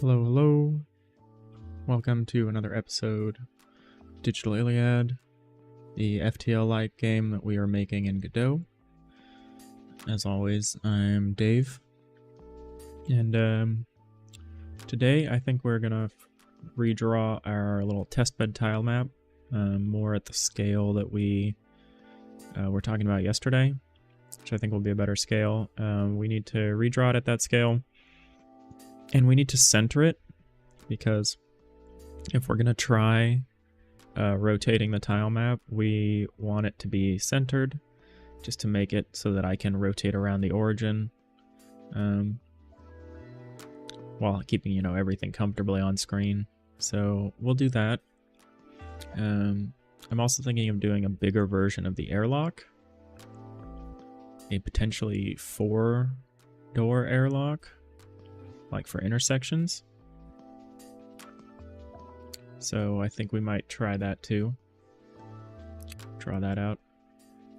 Hello, hello. Welcome to another episode of Digital ILIAD, the FTL-like game that we are making in Godot. As always, I'm Dave, and today I think we're gonna redraw our little testbed tile map, more at the scale that we were talking about yesterday, which I think will be a better scale. We need to redraw it at that scale. And we need to center it, because if we're going to try rotating the tile map, we want it to be centered, just to make it so that I can rotate around the origin, while keeping, everything comfortably on screen. So we'll do that. I'm also thinking of doing a bigger version of the airlock, a potentially 4-door airlock, like for intersections. So I think we might try that too. Draw that out.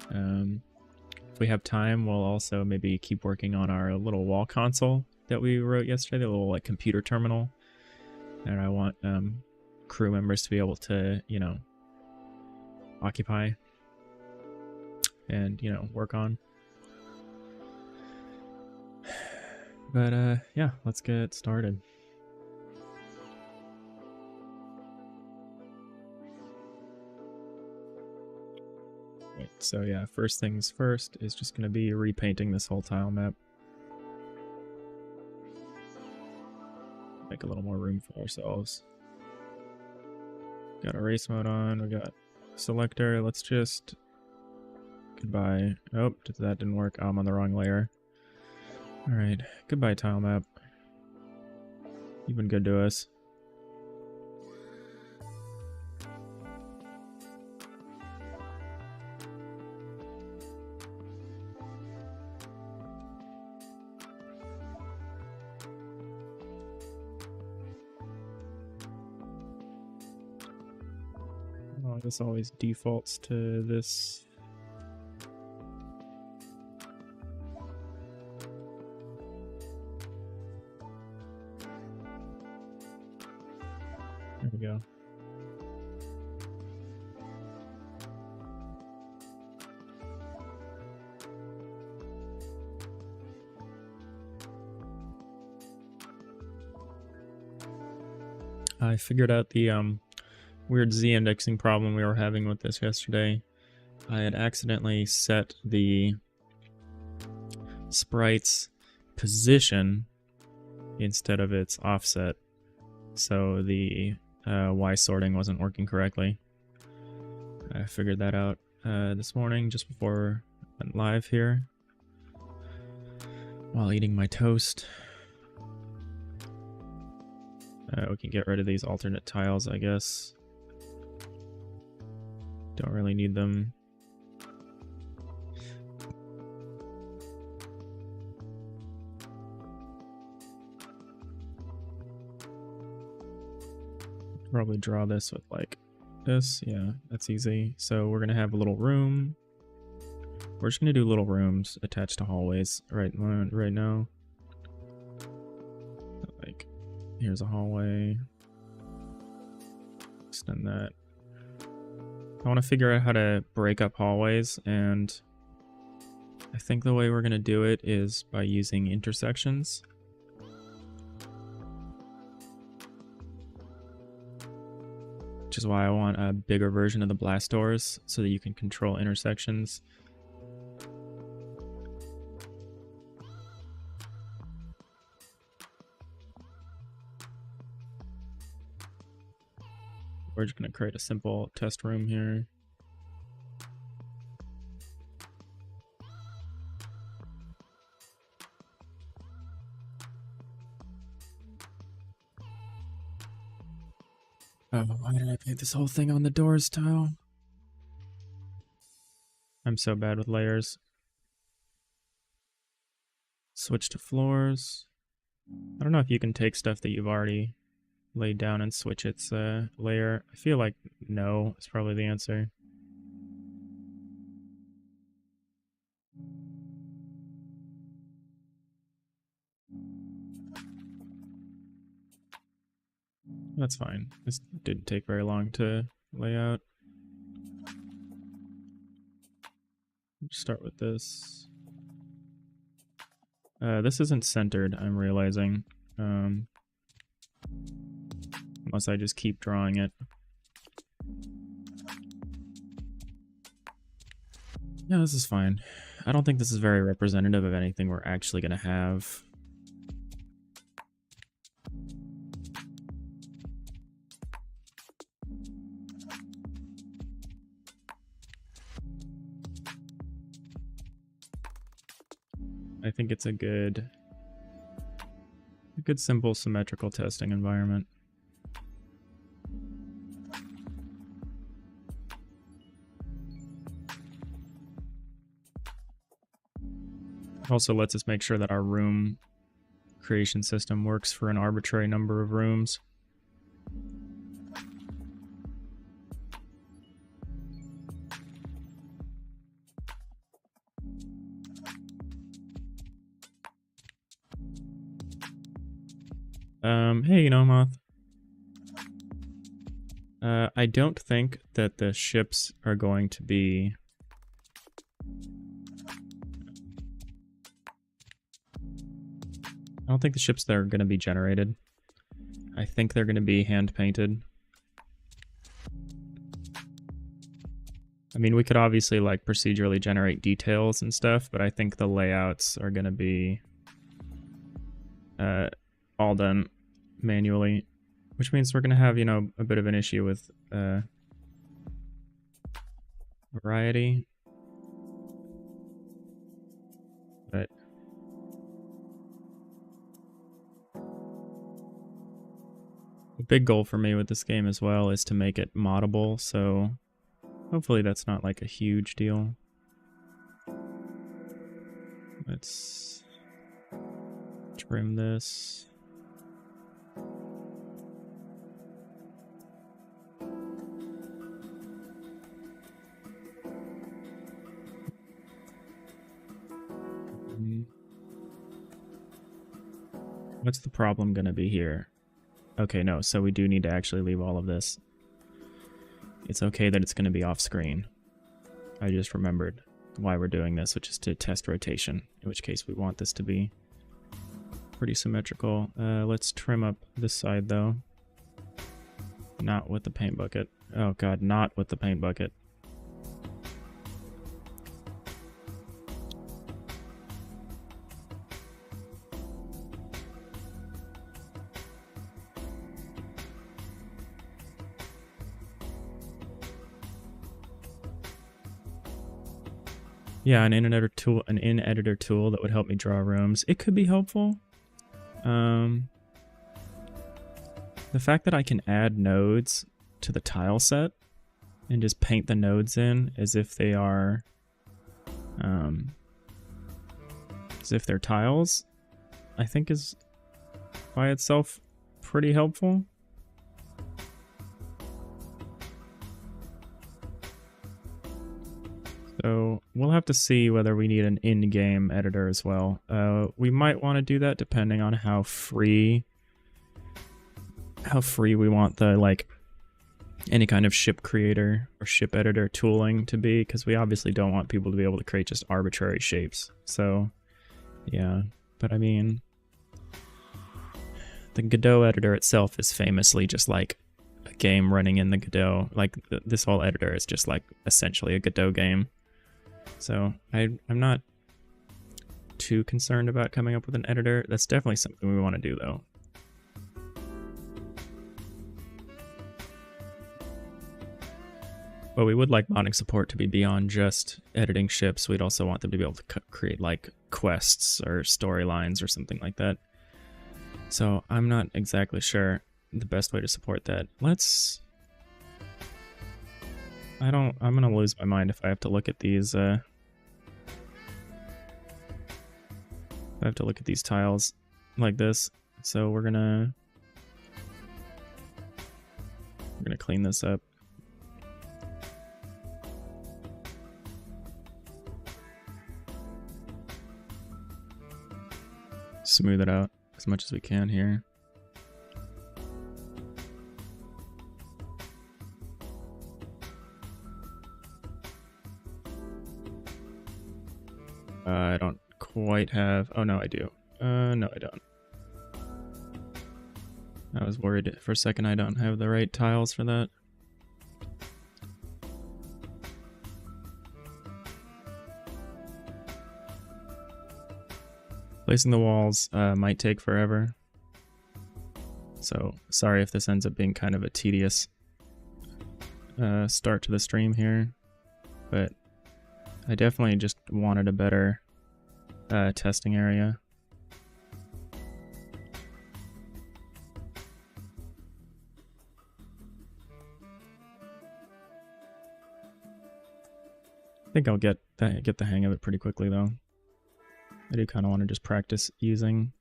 If we have time, we'll also maybe keep working on our little wall console that we wrote yesterday, the little computer terminal. And I want crew members to be able to, occupy and, work on. But yeah, let's get started. Right, so yeah, first things first is just going to be repainting this whole tile map. Make a little more room for ourselves. Got erase mode on, we got selector, let's just... Goodbye. Oh, that didn't work. I'm on the wrong layer. Alright, goodbye tile map. You've been good to us. Oh, this always defaults to this. There we go. I figured out the weird Z indexing problem we were having with this yesterday. I had accidentally set the sprite's position instead of its offset, so the Y sorting wasn't working correctly. I figured that out this morning just before I went live here while eating my toast. We can get rid of these alternate tiles, I guess. Don't really need them. Probably draw this with like this. Yeah, that's easy. So we're gonna have a little room. We're just gonna do little rooms attached to hallways right now. Like, here's a hallway. Extend that. I want to figure out how to break up hallways, and I think the way we're going to do it is by using intersections. Which is why I want a bigger version of the blast doors, so that you can control intersections. We're just going to create a simple test room here. Oh, why did I paint this whole thing on the doors tile? I'm so bad with layers. Switch to floors. I don't know if you can take stuff that you've already laid down and switch its layer. I feel like no is probably the answer. That's fine. This didn't take very long to lay out. Start with this. This isn't centered, I'm realizing. Unless I just keep drawing it. Yeah, this is fine. I don't think this is very representative of anything we're actually going to have. I think it's a good simple symmetrical testing environment. Also lets us make sure that our room creation system works for an arbitrary number of rooms. Hey, Moth. I don't think that the ships are going to be... I don't think the ships that are going to be generated. I think they're going to be hand-painted. I mean, we could obviously, like, procedurally generate details and stuff, but I think the layouts are going to be all done manually, which means we're going to have, a bit of an issue with variety. But the big goal for me with this game as well is to make it moddable, so hopefully that's not like a huge deal. Let's trim this. What's the problem gonna be here? Okay, no, so we do need to actually leave all of this. It's okay that it's gonna be off screen. I just remembered why we're doing this, which is to test rotation, in which case we want this to be pretty symmetrical. Let's trim up this side though. Not with the paint bucket. Oh god, not with the paint bucket. Yeah, an in-editor tool that would help me draw rooms. It could be helpful. The fact that I can add nodes to the tile set and just paint the nodes in as if they are, as if they're tiles, I think is by itself pretty helpful. So we'll have to see whether we need an in-game editor as well. We might want to do that depending on how free we want the, like, any kind of ship creator or ship editor tooling to be, because we obviously don't want people to be able to create just arbitrary shapes. So yeah, but I mean, the Godot editor itself is famously just like a game running in the Godot. Like this whole editor is just like essentially a Godot game. So I'm not too concerned about coming up with an editor. That's definitely something we want to do though. But we would like modding support to be beyond just editing ships. We'd also want them to be able to create like quests or storylines or something like that. So I'm not exactly sure the best way to support that. I'm gonna lose my mind if I have to look at these, I have to look at these tiles like this. So we're gonna clean this up. Smooth it out as much as we can here. I don't quite have... Oh, no, I do. No, I don't. I was worried for a second I don't have the right tiles for that. Placing the walls might take forever. So, sorry if this ends up being kind of a tedious start to the stream here. But I definitely just wanted a better testing area. I think I'll get the hang of it pretty quickly though. I do kind of want to just practice using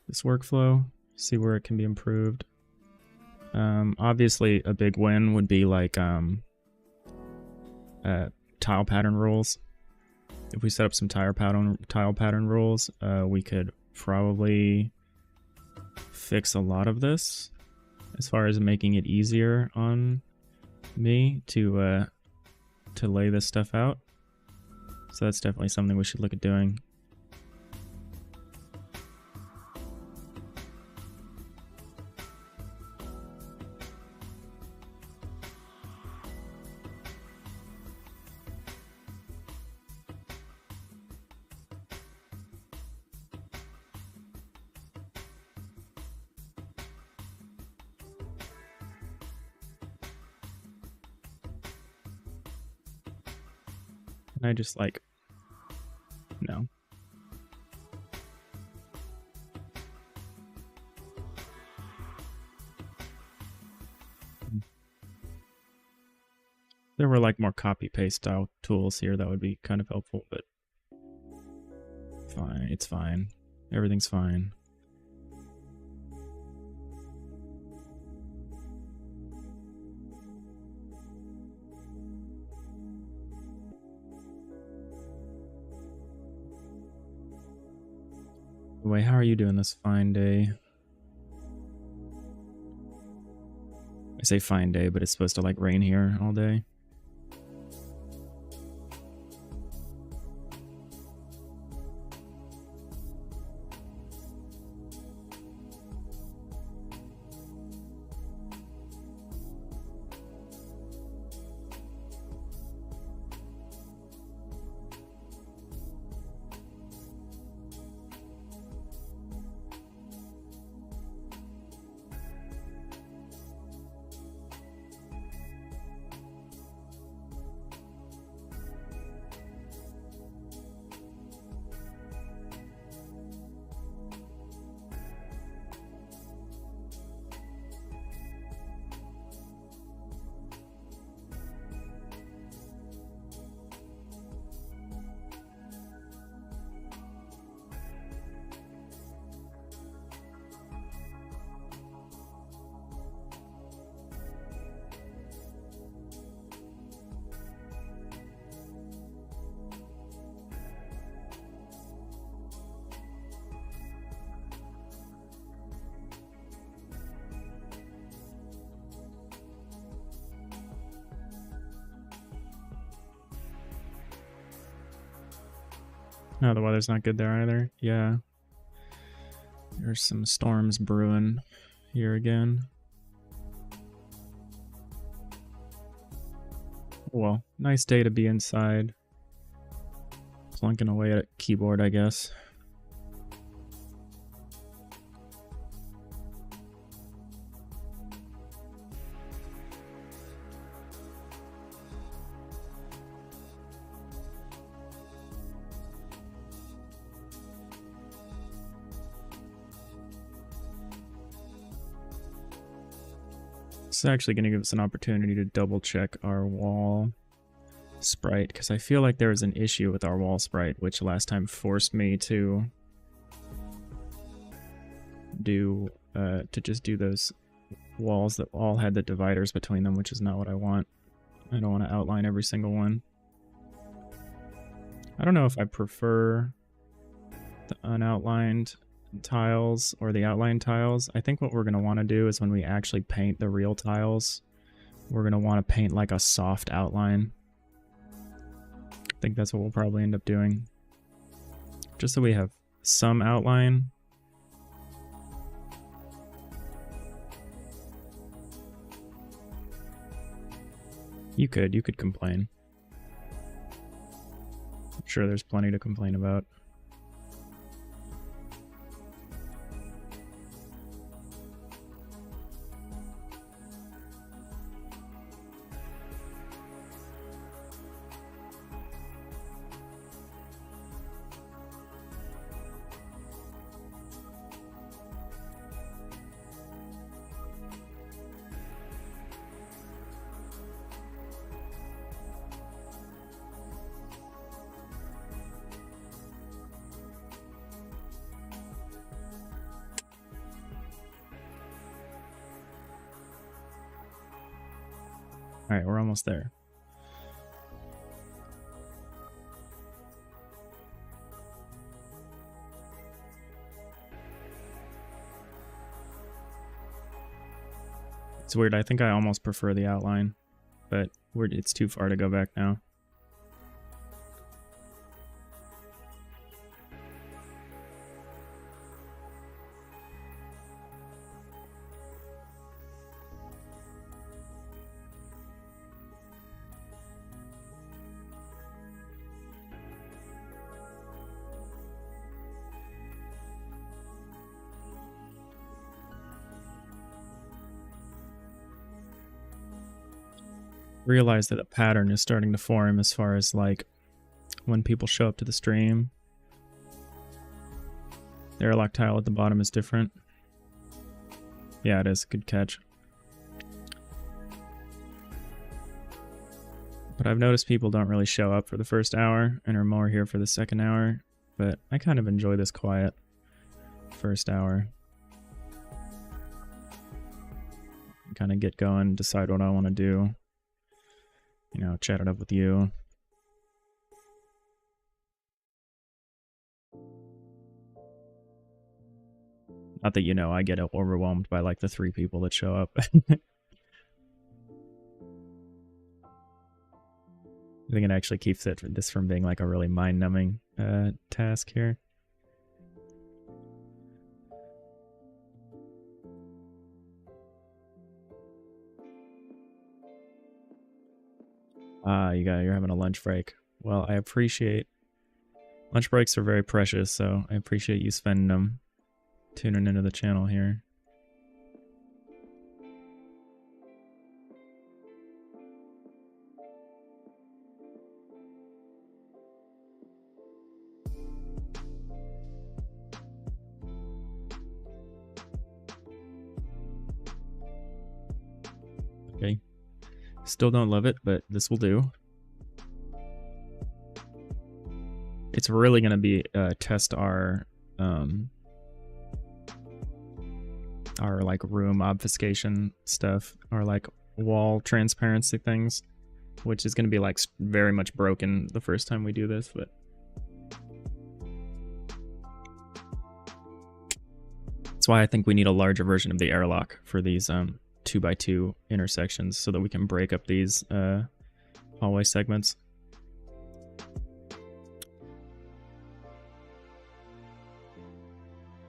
this workflow, see where it can be improved. Obviously a big win would be like tile pattern rules. If we set up some tile pattern rules, we could probably fix a lot of this as far as making it easier on me to lay this stuff out. So that's definitely something we should look at doing. And I just like, no. There were like more copy paste style tools here that would be kind of helpful, but fine, it's fine. Everything's fine. Wait, how are you doing this fine day? I say fine day, but it's supposed to like rain here all day. No, the weather's not good there either. Yeah. There's some storms brewing here again. Well, nice day to be inside. Plunking away at a keyboard, I guess. It's actually going to give us an opportunity to double check our wall sprite, because I feel like there was an issue with our wall sprite, which last time forced me to just do those walls that all had the dividers between them, which is not what I want. I don't want to outline every single one. I don't know if I prefer the unoutlined tiles or the outline tiles. I think what we're going to want to do is when we actually paint the real tiles, we're going to want to paint like a soft outline. I think that's what we'll probably end up doing. just so we have some outline. You could complain. I'm sure there's plenty to complain about. Alright, we're almost there. It's weird, I think I almost prefer the outline, but it's too far to go back now. Realize that a pattern is starting to form as far as like when people show up to the stream. The airlock tile at the bottom is different. Yeah, it is. Good catch. But I've noticed people don't really show up for the first hour and are more here for the second hour. But I kind of enjoy this quiet first hour. Kind of get going, decide what I want to do. You know, chat it up with you. Not that, you know, I get overwhelmed by like the 3 people that show up. I think it actually keeps this from being like a really mind-numbing task here. You're having a lunch break. Well, I appreciate... Lunch breaks are very precious, so I appreciate you spending them tuning into the channel here. Okay. Still don't love it, but this will do. It's really going to be test our like room obfuscation stuff, or like wall transparency things, which is going to be like very much broken the first time we do this, but that's why I think we need a larger version of the airlock for these 2x2 intersections, so that we can break up these hallway segments.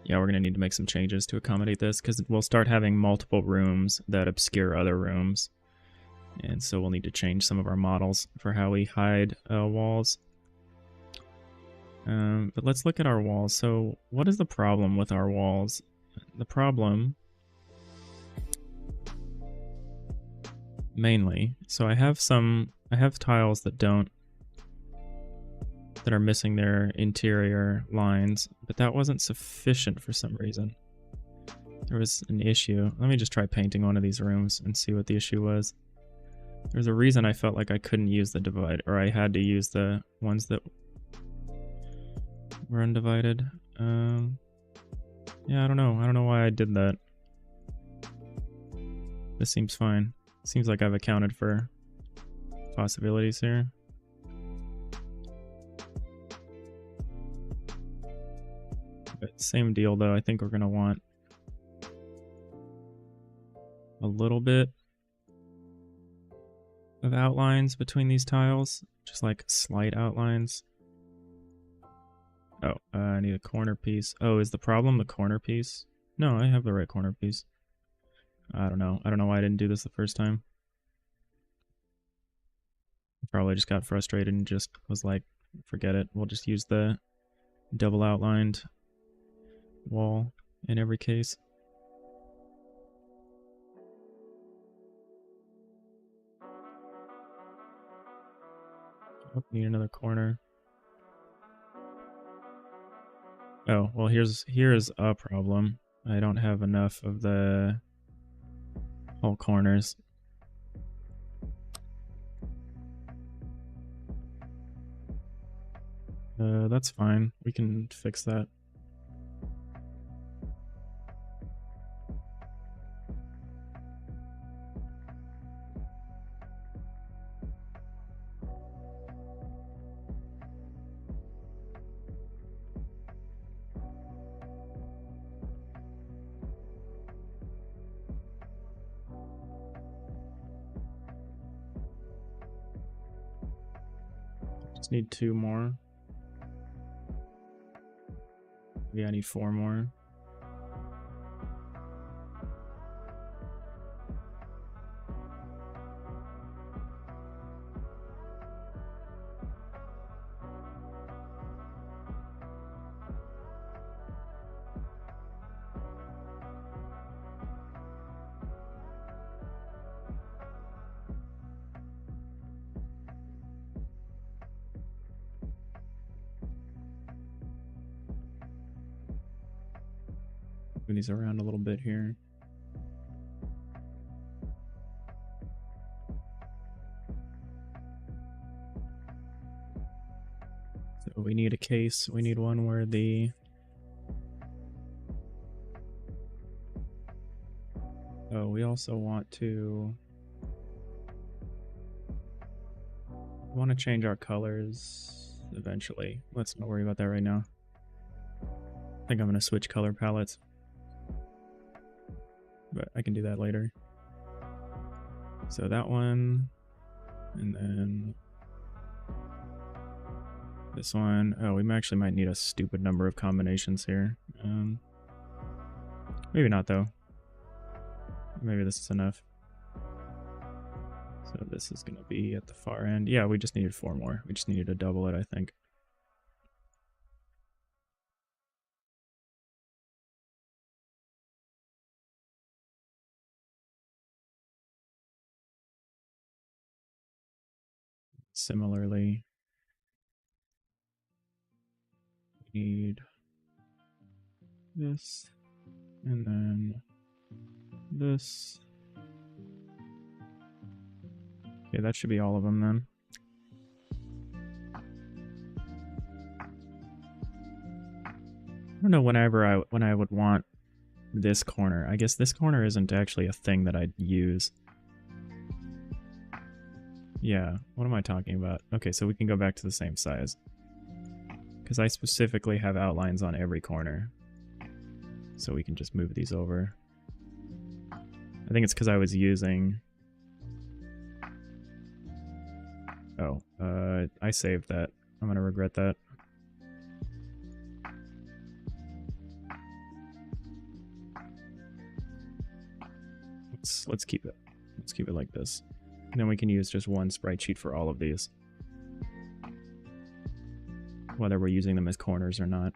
Yeah, we're going to need to make some changes to accommodate this, because we'll start having multiple rooms that obscure other rooms. And so we'll need to change some of our models for how we hide walls. But let's look at our walls. So what is the problem with our walls? The problem... mainly. So I have tiles that are missing their interior lines, but that wasn't sufficient for some reason. There was an issue. Let me just try painting one of these rooms and see what the issue was. There's a reason I felt like I couldn't use the divide, or I had to use the ones that were undivided. Yeah, I don't know. I don't know why I did that. This seems fine. Seems like I've accounted for possibilities here. But same deal though, I think we're gonna want a little bit of outlines between these tiles, just like slight outlines. Oh, I need a corner piece. Oh, is the problem the corner piece? No, I have the right corner piece. I don't know. I don't know why I didn't do this the first time. I probably just got frustrated and just was like, forget it. We'll just use the double outlined wall in every case. Oh, need another corner. Oh, well, here's a problem. I don't have enough of the whole corners. That's fine. We can fix that. Just need 2 more. Yeah, I need 4 more. Move these around a little bit here. So we need a case. We need one where the... Oh, we also want to... change our colors eventually. Let's not worry about that right now. I think I'm going to switch color palettes. But I can do that later. So that one, and then this one. Oh, we actually might need a stupid number of combinations here. Maybe not though. Maybe this is enough. So this is gonna be at the far end. Yeah, we just needed 4 more. We just needed to double it, I think. Similarly, we need this, and then this. Okay, that should be all of them then. I don't know when I would want this corner. I guess this corner isn't actually a thing that I'd use. Yeah, what am I talking about? Okay, so we can go back to the same size. Because I specifically have outlines on every corner. So we can just move these over. I think it's because I was using... Oh, I saved that. I'm gonna regret that. Let's keep it. Let's keep it like this. And then we can use just one sprite sheet for all of these. Whether we're using them as corners or not.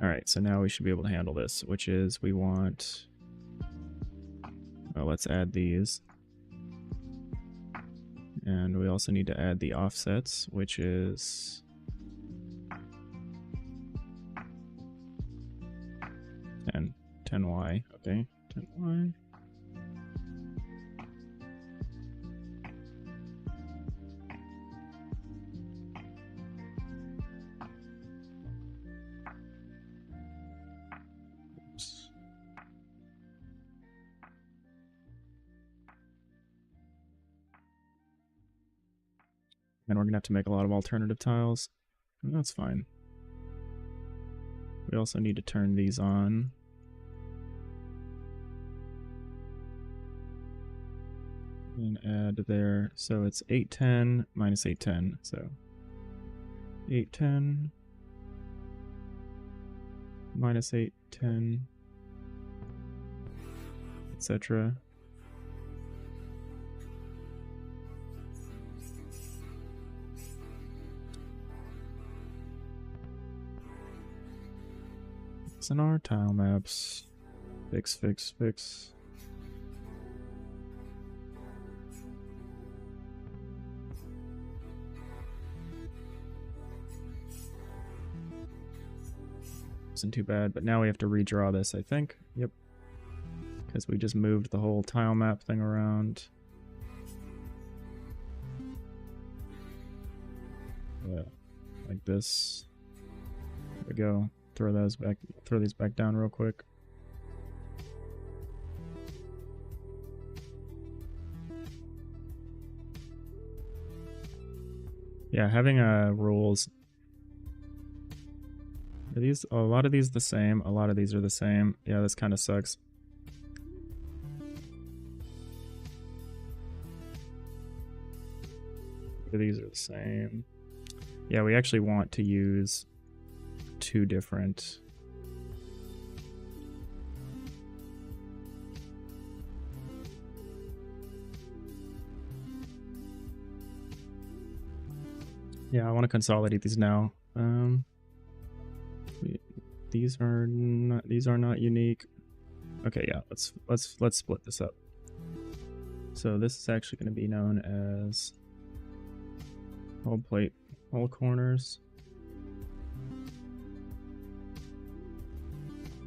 Alright, so now we should be able to handle this, which is we want... Oh, let's add these. And we also need to add the offsets, which is... 10y, okay, 10y. Oops. And we're gonna have to make a lot of alternative tiles. And that's fine. We also need to turn these on. And add there. So it's 810 minus 810. So 810 minus 810, etc. It's in our tile maps. Fix, fix, fix. Isn't too bad, but now we have to redraw this, I think. Yep. Because we just moved the whole tile map thing around. Yeah, like this. There we go. Throw these back down real quick. Yeah, having rules. Are these a lot of these the same? A lot of these are the same. Yeah, this kind of sucks. These are the same. Yeah, we actually want to use two different. Yeah, I want to consolidate these now. These are not unique. Okay, yeah, let's split this up. So this is actually going to be known as whole plate, whole corners.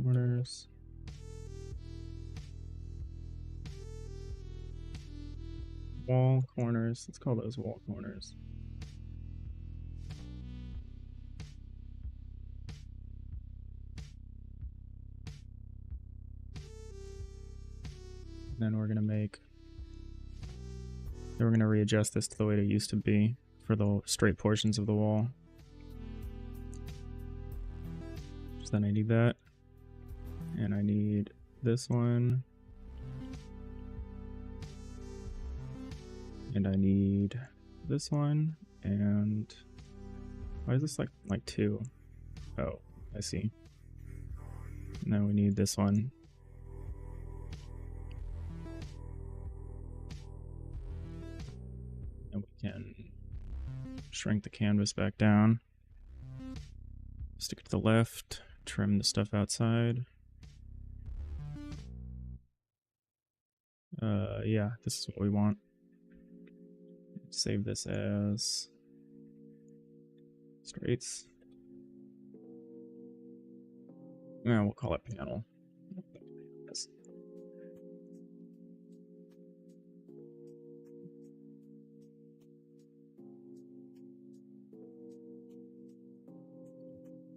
Corners. Wall corners. Let's call those wall corners. Then we're gonna readjust this to the way it used to be for the straight portions of the wall. So then I need that, and I need this one, and I need this one, and why is this like two? Oh, I see. Now we need this one. And we can shrink the canvas back down. Stick it to the left, trim the stuff outside. Yeah, this is what we want. Save this as straights. Yeah, we'll call it panel.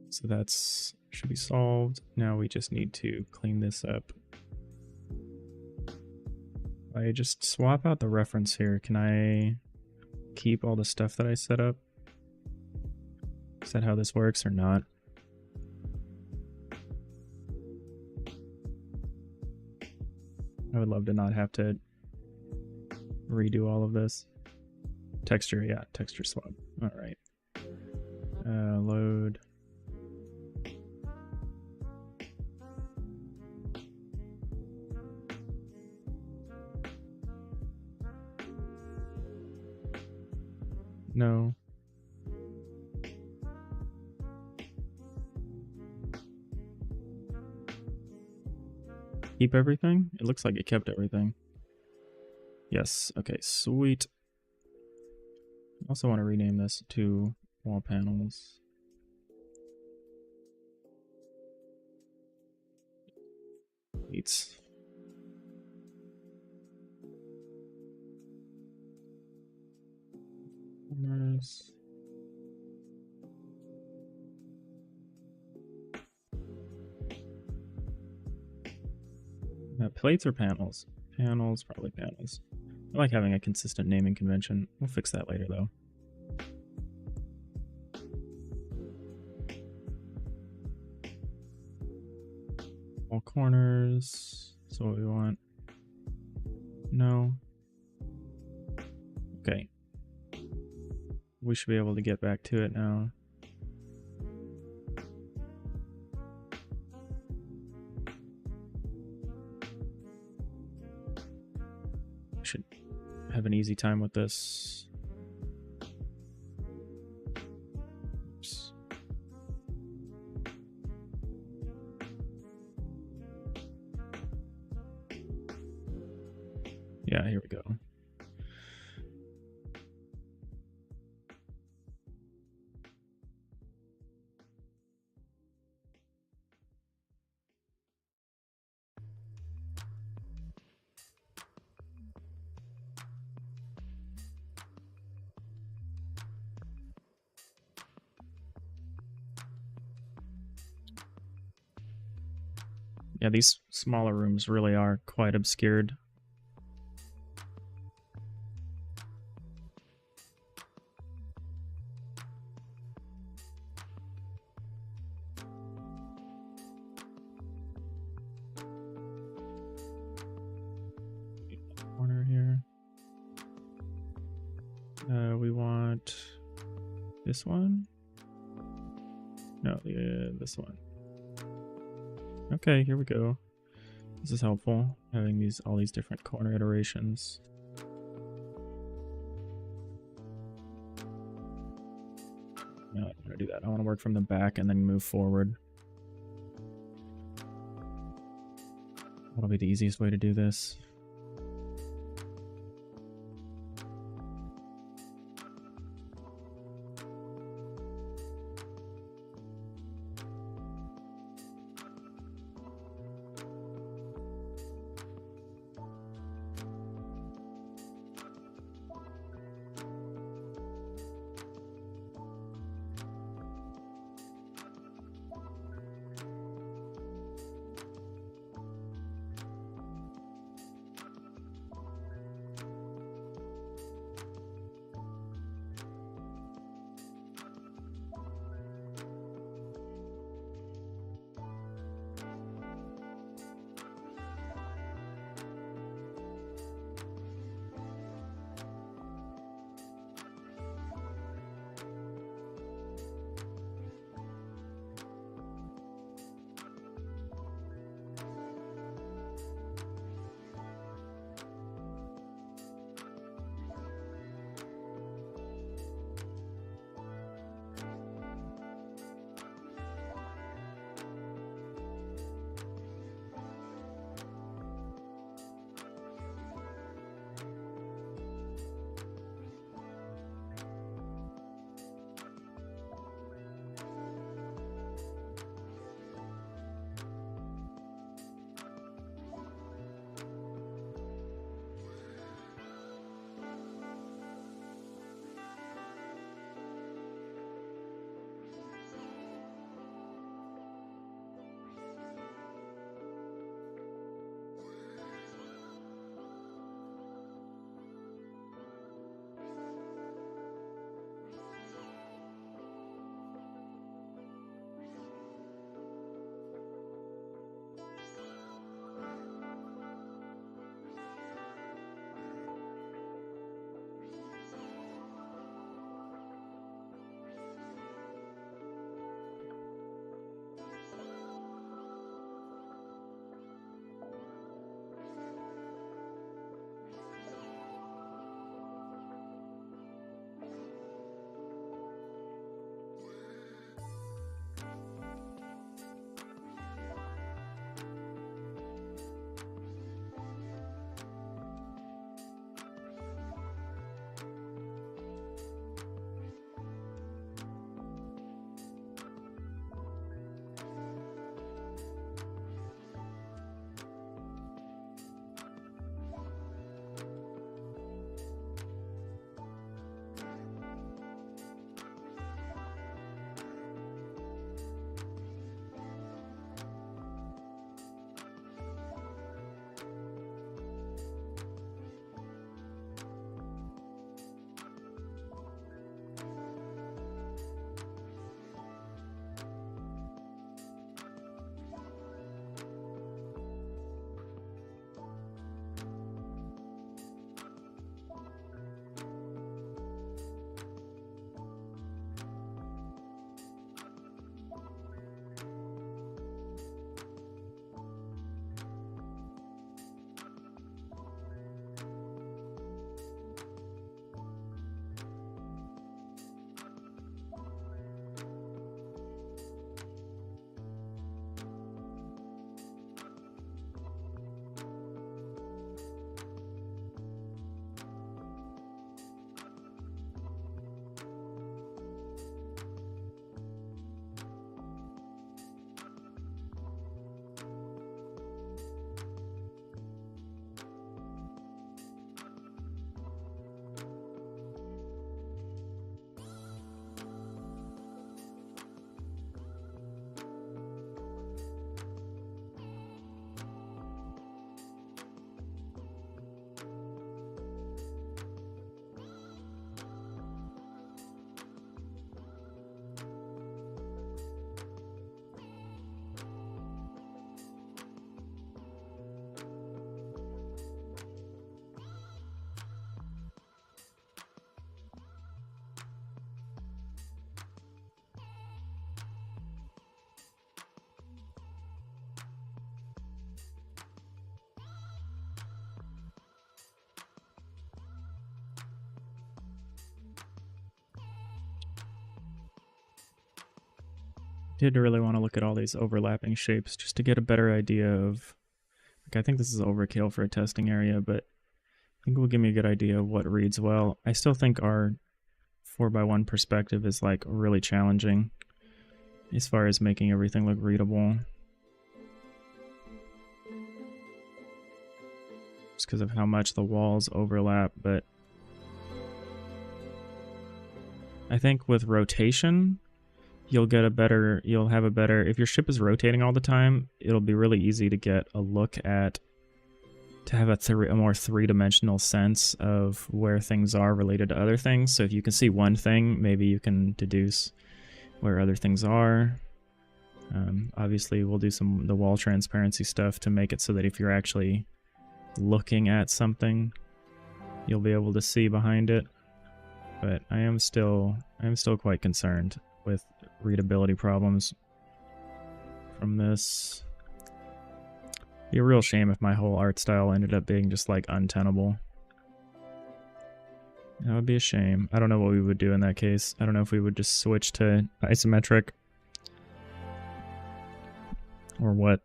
So that's should be solved. Now we just need to clean this up. I just swap out the reference here. Can I keep all the stuff that I set up? Is that how this works or not? I would love to not have to redo all of this. Texture, yeah, texture swap. All right. Load. No. Keep everything? It looks like it kept everything. Yes, okay, sweet. I also want to rename this to wall panels. Eats. Corners. Plates or panels? Panels, probably panels. I like having a consistent naming convention. We'll fix that later though. All corners. So what we want. No. Okay. We should be able to get back to it now. Should have an easy time with this. Oops. Yeah, here we go. Yeah, these smaller rooms really are quite obscured. Corner here. We want this one. No, this one. Okay, here we go. This is helpful, having all these different corner iterations. No, I don't want to do that. I want to work from the back and then move forward. That'll be the easiest way to do this. Did really want to look at all these overlapping shapes just to get a better idea of, like, I think this is overkill for a testing area, but I think it will give me a good idea of what reads well. I still think our 4x1 perspective is like really challenging as far as making everything look readable. Just because of how much the walls overlap, but I think with rotation, you'll have a better, if your ship is rotating all the time, it'll be really easy to get a look at, to have a more three-dimensional sense of where things are related to other things. So if you can see one thing, maybe you can deduce where other things are. Obviously, we'll do the wall transparency stuff to make it so that if you're actually looking at something, you'll be able to see behind it. But I am still quite concerned with readability problems from this. It'd be a real shame if my whole art style ended up being just like untenable. That would be a shame. I don't know what we would do in that case. I don't know if we would just switch to isometric or what.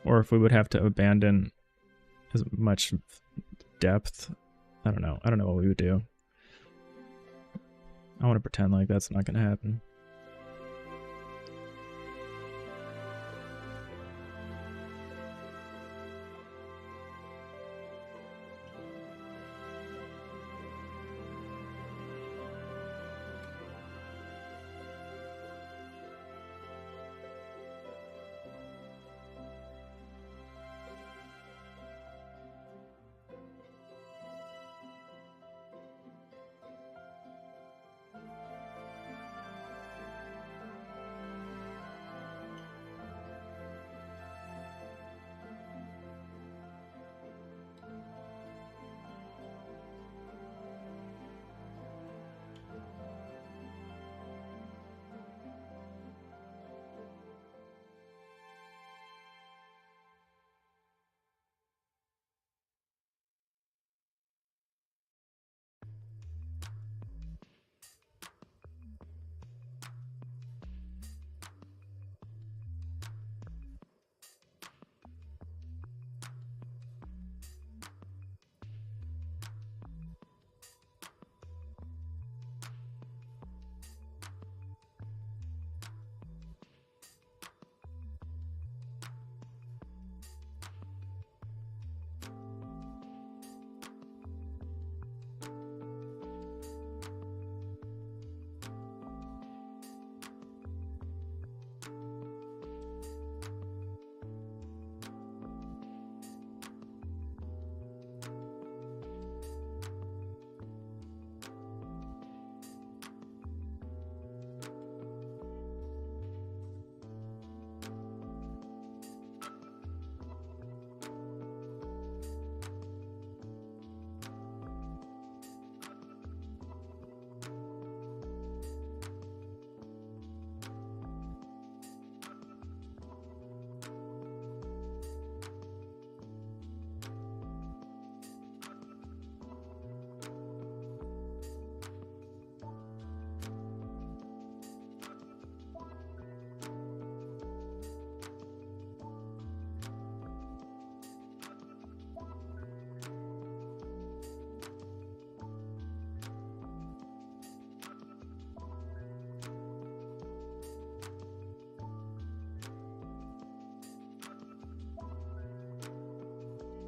Or if we would have to abandon as much depth. I don't know. I don't know what we would do. I want to pretend like that's not going to happen.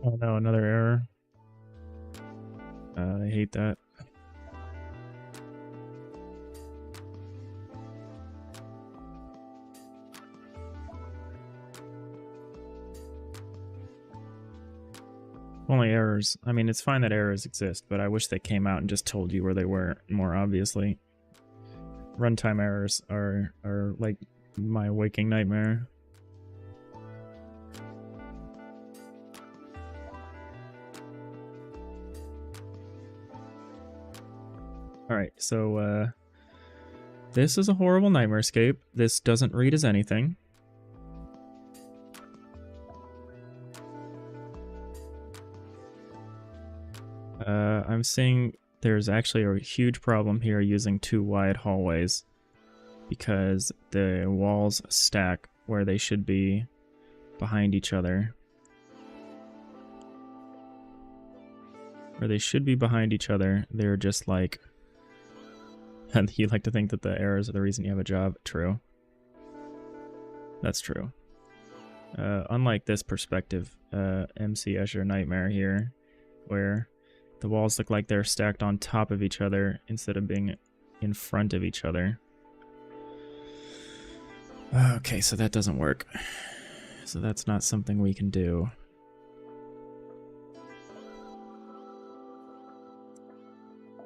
Oh no, another error. I hate that. Only errors. I mean, it's fine that errors exist, but I wish they came out and just told you where they were more obviously. Runtime errors are like my waking nightmare. Alright, so this is a horrible nightmare scape. This doesn't read as anything. I'm seeing there's actually a huge problem here using two wide hallways. because the walls stack where they should be behind each other. Where they should be behind each other, they're just like... And you like to think that the errors are the reason you have a job. True. That's true. Unlike this perspective, MC Escher Nightmare here, where the walls look like they're stacked on top of each other instead of being in front of each other. Okay, so that doesn't work. So that's not something we can do.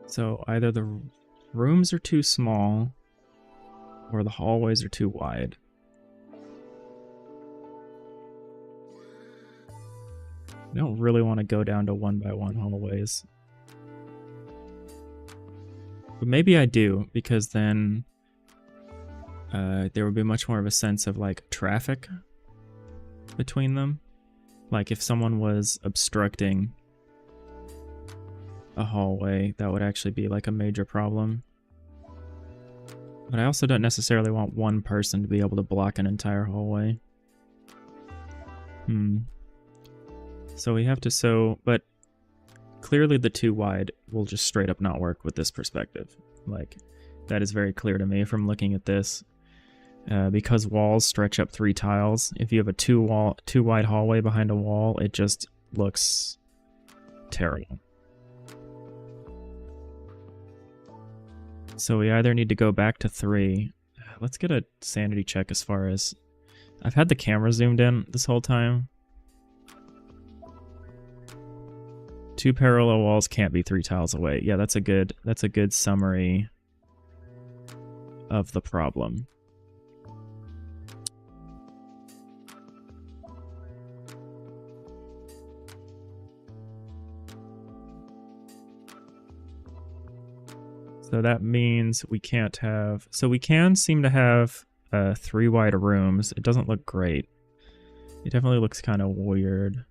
So either the rooms are too small or the hallways are too wide. I don't really want to go down to 1x1 hallways. But maybe I do, because then there would be much more of a sense of like traffic between them. Like if someone was obstructing a hallway, that would actually be like a major problem. But I also don't necessarily want one person to be able to block an entire hallway. So we have to but clearly the too wide will just straight up not work with this perspective. Like, that is very clear to me from looking at this. Because walls stretch up 3 tiles, if you have a too wide hallway behind a wall, it just looks terrible. So we either need to go back to 3. Let's get a sanity check as far as... I've had the camera zoomed in this whole time. 2 parallel walls can't be 3 tiles away. Yeah, that's a good summary of the problem. So that means we can't have... So we can seem to have 3 wide rooms. It doesn't look great. It definitely looks kind of weird.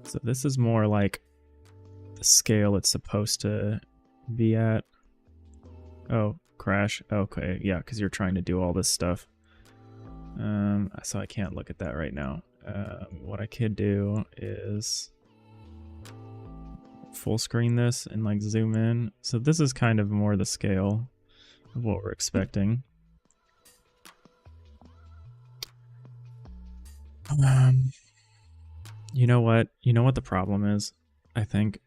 So this is more like the scale it's supposed to be at. Oh, crash. Okay, yeah, because you're trying to do all this stuff. So I can't look at that right now. What I could do is full screen this and like zoom in. So this is kind of more the scale of what we're expecting. You know what? You know what the problem is? I think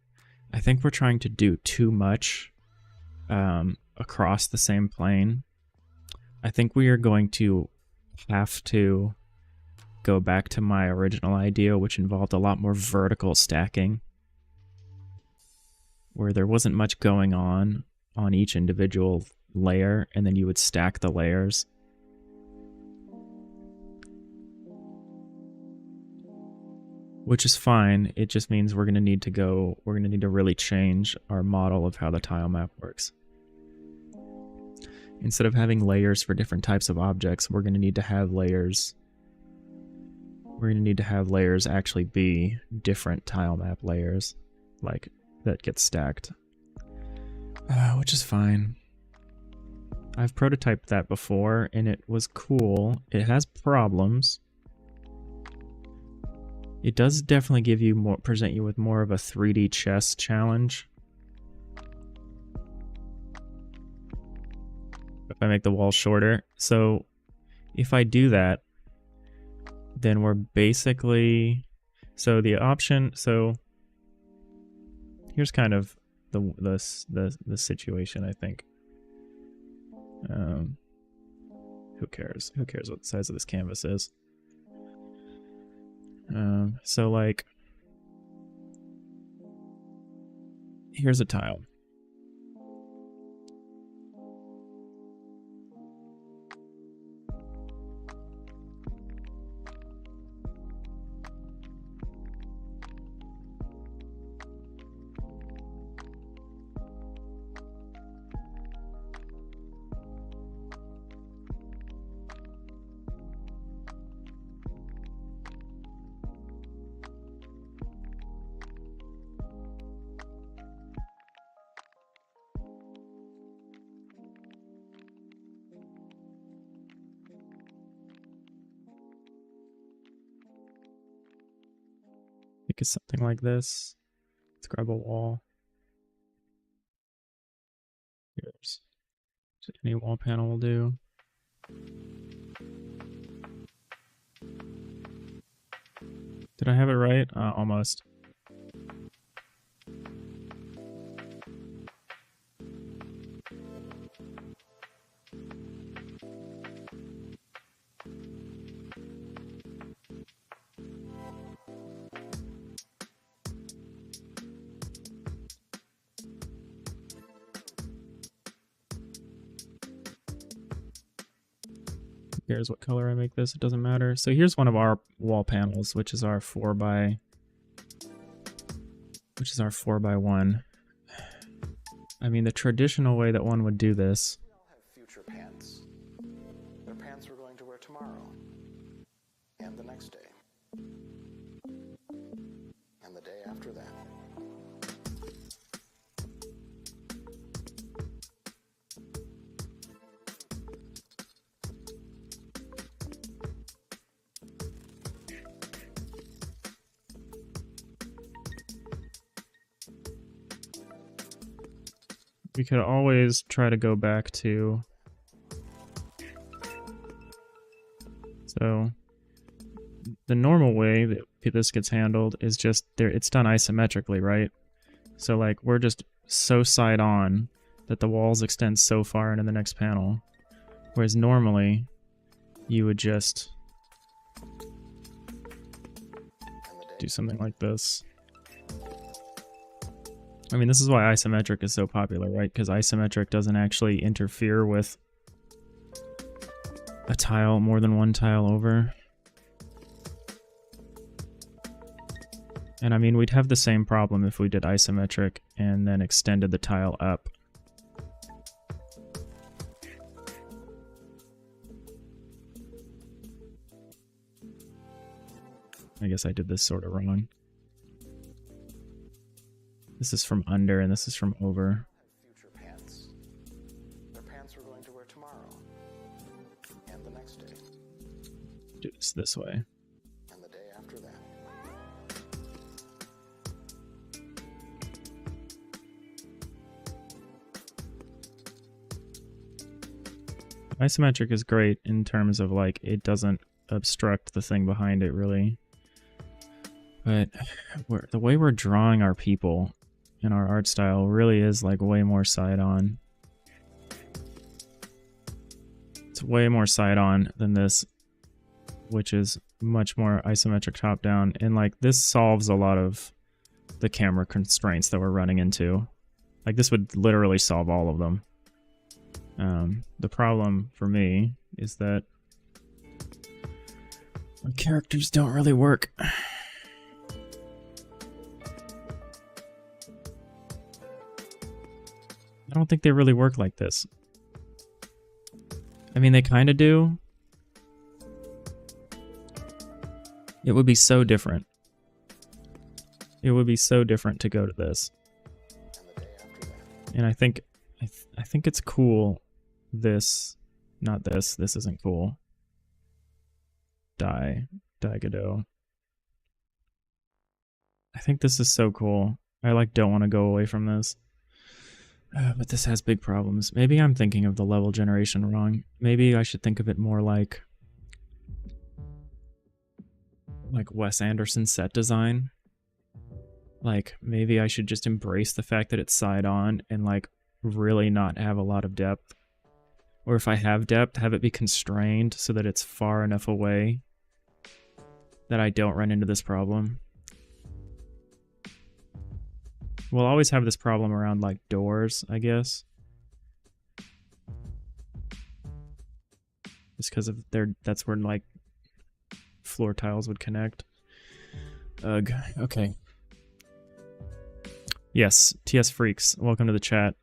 we're trying to do too much across the same plane. I think we are going to have to go back to my original idea, which involved a lot more vertical stacking, where there wasn't much going on each individual layer, and then you would stack the layers. Which is fine. It just means we're going to need to really change our model of how the tile map works. Instead of having layers for different types of objects, we're going to need to have layers. We're going to need to have layers actually be different tile map layers, like that get stacked. Which is fine. I've prototyped that before, and it was cool. It has problems. It does definitely give you present you with more of a 3D chess challenge. If I make the wall shorter. So if I do that, then we're basically... So the option... So here's kind of the situation, I think. Who cares? Who cares what the size of this canvas is? So like, here's a tile. Make it something like this. Let's grab a wall. Here's any wall panel will do. Did I have it right? Almost. Who cares what color I make this? It doesn't matter. So here's one of our wall panels, which is our 4x1. I mean, the traditional way that one would do this. We all have future pants. They're pants we're going to wear tomorrow, and the next day, and the day after that. We could always try to go back to... So, the normal way that this gets handled is just, it's done isometrically, right? So like, we're just so side on that the walls extend so far into the next panel. Whereas normally, you would just do something like this. I mean, this is why isometric is so popular, right? Because isometric doesn't actually interfere with a tile more than one tile over. And I mean, we'd have the same problem if we did isometric and then extended the tile up. I guess I did this sort of wrong. This is from under and this is from over. Future pants. They're pants we're going to wear tomorrow, and the next day. Do this way. And the day after that. Isometric is great in terms of like, it doesn't obstruct the thing behind it really. But the way we're drawing our people in our art style really is like way more side on. It's way more side on than this, which is much more isometric top down. And like this solves a lot of the camera constraints that we're running into. Like this would literally solve all of them. The problem for me is that my characters don't really work. I don't think they really work like this. I mean, they kind of do. It would be so different. It would be so different to go to this. And I think it's cool. This, not this. This isn't cool. Godot. I think this is so cool. I like don't want to go away from this. But this has big problems. Maybe I'm thinking of the level generation wrong. Maybe I should think of it more like Wes Anderson set design. Like maybe I should just embrace the fact that it's side on and like really not have a lot of depth. Or if I have depth, have it be constrained so that it's far enough away that I don't run into this problem. We'll always have this problem around like doors, I guess. Just because of that's where like floor tiles would connect. Ugh, okay. Yes, TS Freaks, welcome to the chat.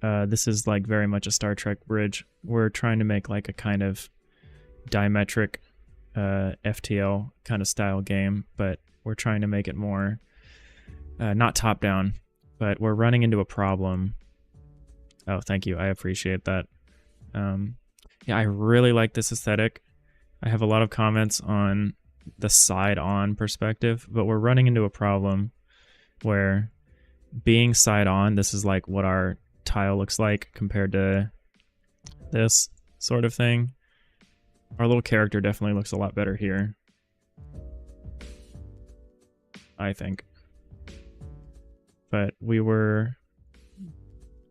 This is like very much a Star Trek bridge. We're trying to make like a kind of diametric FTL kind of style game, but we're trying to make it more not top down. But we're running into a problem. Oh, thank you. I appreciate that. Yeah, I really like this aesthetic. I have a lot of comments on the side-on perspective, but we're running into a problem where being side-on, this is like what our tile looks like compared to this sort of thing. Our little character definitely looks a lot better here, I think. But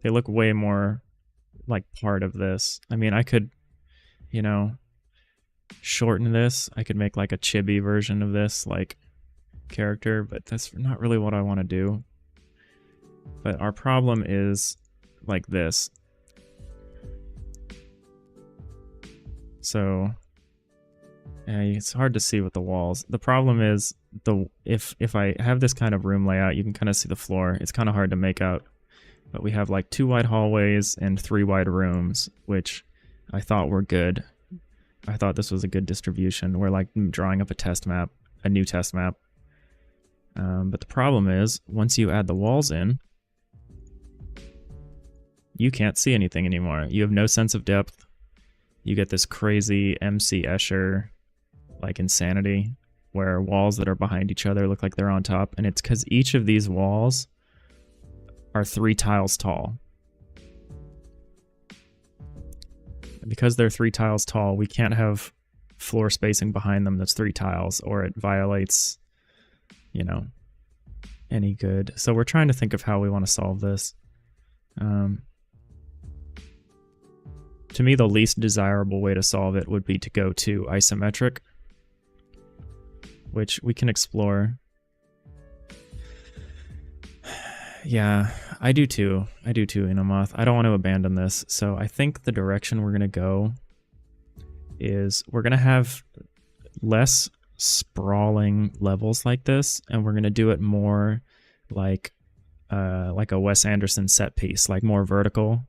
they look way more like part of this. I mean, I could, you know, shorten this. I could make like a chibi version of this, like, character, but that's not really what I want to do. But our problem is like this. So it's hard to see with the walls. The problem is if I have this kind of room layout, you can kind of see the floor. It's kind of hard to make out. But we have like 2 wide hallways and 3 wide rooms, which I thought were good. I thought this was a good distribution. We're like drawing up a new test map. But the problem is, once you add the walls in, you can't see anything anymore. You have no sense of depth. You get this crazy MC Escher like insanity where walls that are behind each other look like they're on top, and it's because each of these walls are 3 tiles tall. And because they're 3 tiles tall, we can't have floor spacing behind them that's 3 tiles, or it violates, you know, any good. So we're trying to think of how we want to solve this. To me, the least desirable way to solve it would be to go to isometric, which we can explore. Yeah, I do too. Enomoth. I don't want to abandon this. So I think the direction we're going to go is we're going to have less sprawling levels like this, and we're going to do it more like a Wes Anderson set piece, like more vertical.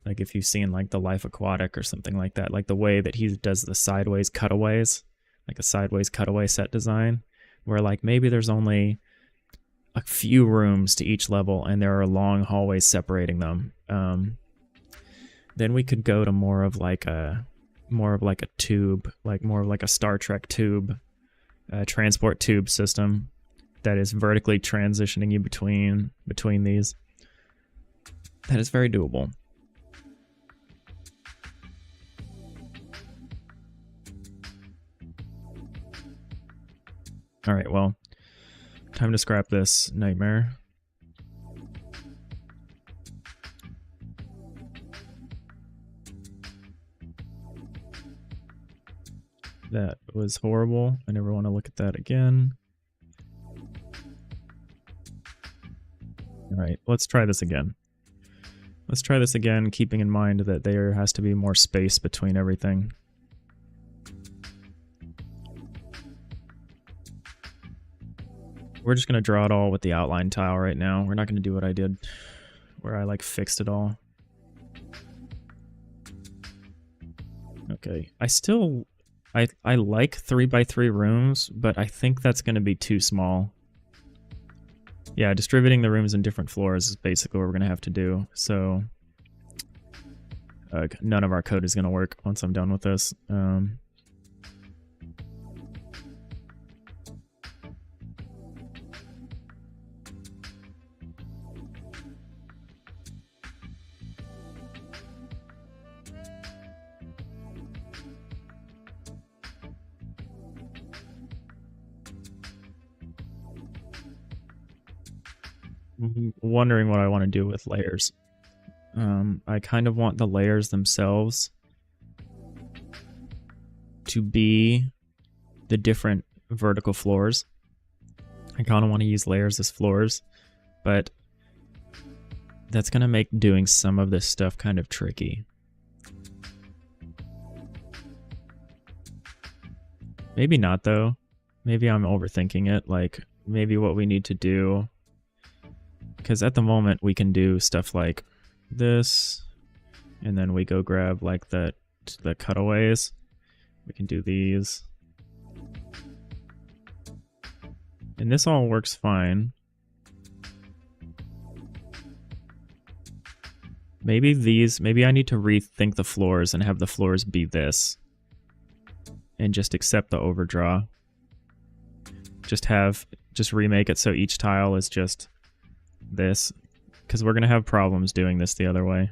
Like if you've seen like The Life Aquatic or something like that, like the way that he does the sideways cutaways, like a sideways cutaway set design, where like maybe there's only a few rooms to each level and there are long hallways separating them. Then we could go to more of like a tube, like more of like a Star Trek tube, transport tube system that is vertically transitioning you between these. That is very doable. All right, well, time to scrap this nightmare. That was horrible. I never want to look at that again. All right, let's try this again. Let's try this again, keeping in mind that there has to be more space between everything. We're just going to draw it all with the outline tile right now. We're not going to do what I did, where I like fixed it all. Okay, I like 3x3 rooms, but I think that's going to be too small. Yeah, distributing the rooms in different floors is basically what we're going to have to do. So none of our code is going to work once I'm done with this. I'm wondering what I want to do with layers. I kind of want the layers themselves to be the different vertical floors. I kind of want to use layers as floors, but that's going to make doing some of this stuff kind of tricky. Maybe not, though. Maybe I'm overthinking it. Like, maybe what we need to do... Because at the moment we can do stuff like this, and then we go grab like the cutaways. We can do these. And this all works fine. Maybe I need to rethink the floors and have the floors be this. And just accept the overdraw. just remake it so each tile is just this, because we're gonna have problems doing this the other way.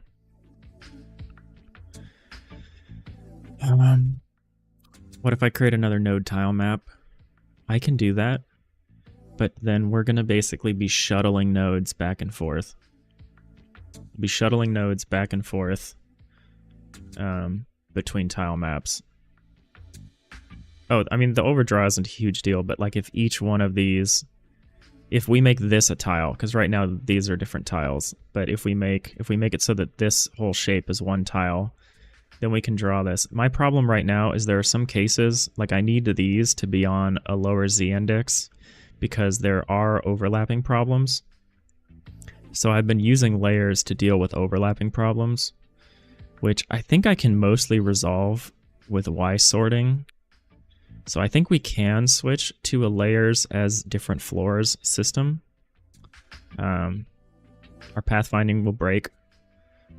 What if I create another node tile map? I can do that, but then we're gonna basically be shuttling nodes back and forth. Be shuttling nodes back and forth between tile maps. Oh, I mean, the overdraw isn't a huge deal, but like if each one of these, if we make this a tile, because right now these are different tiles, but if we make it so that this whole shape is one tile, then we can draw this. My problem right now is there are some cases, like I need these to be on a lower Z index because there are overlapping problems. So I've been using layers to deal with overlapping problems, which I think I can mostly resolve with Y sorting. So I think we can switch to a layers as different floors system. Our pathfinding will break.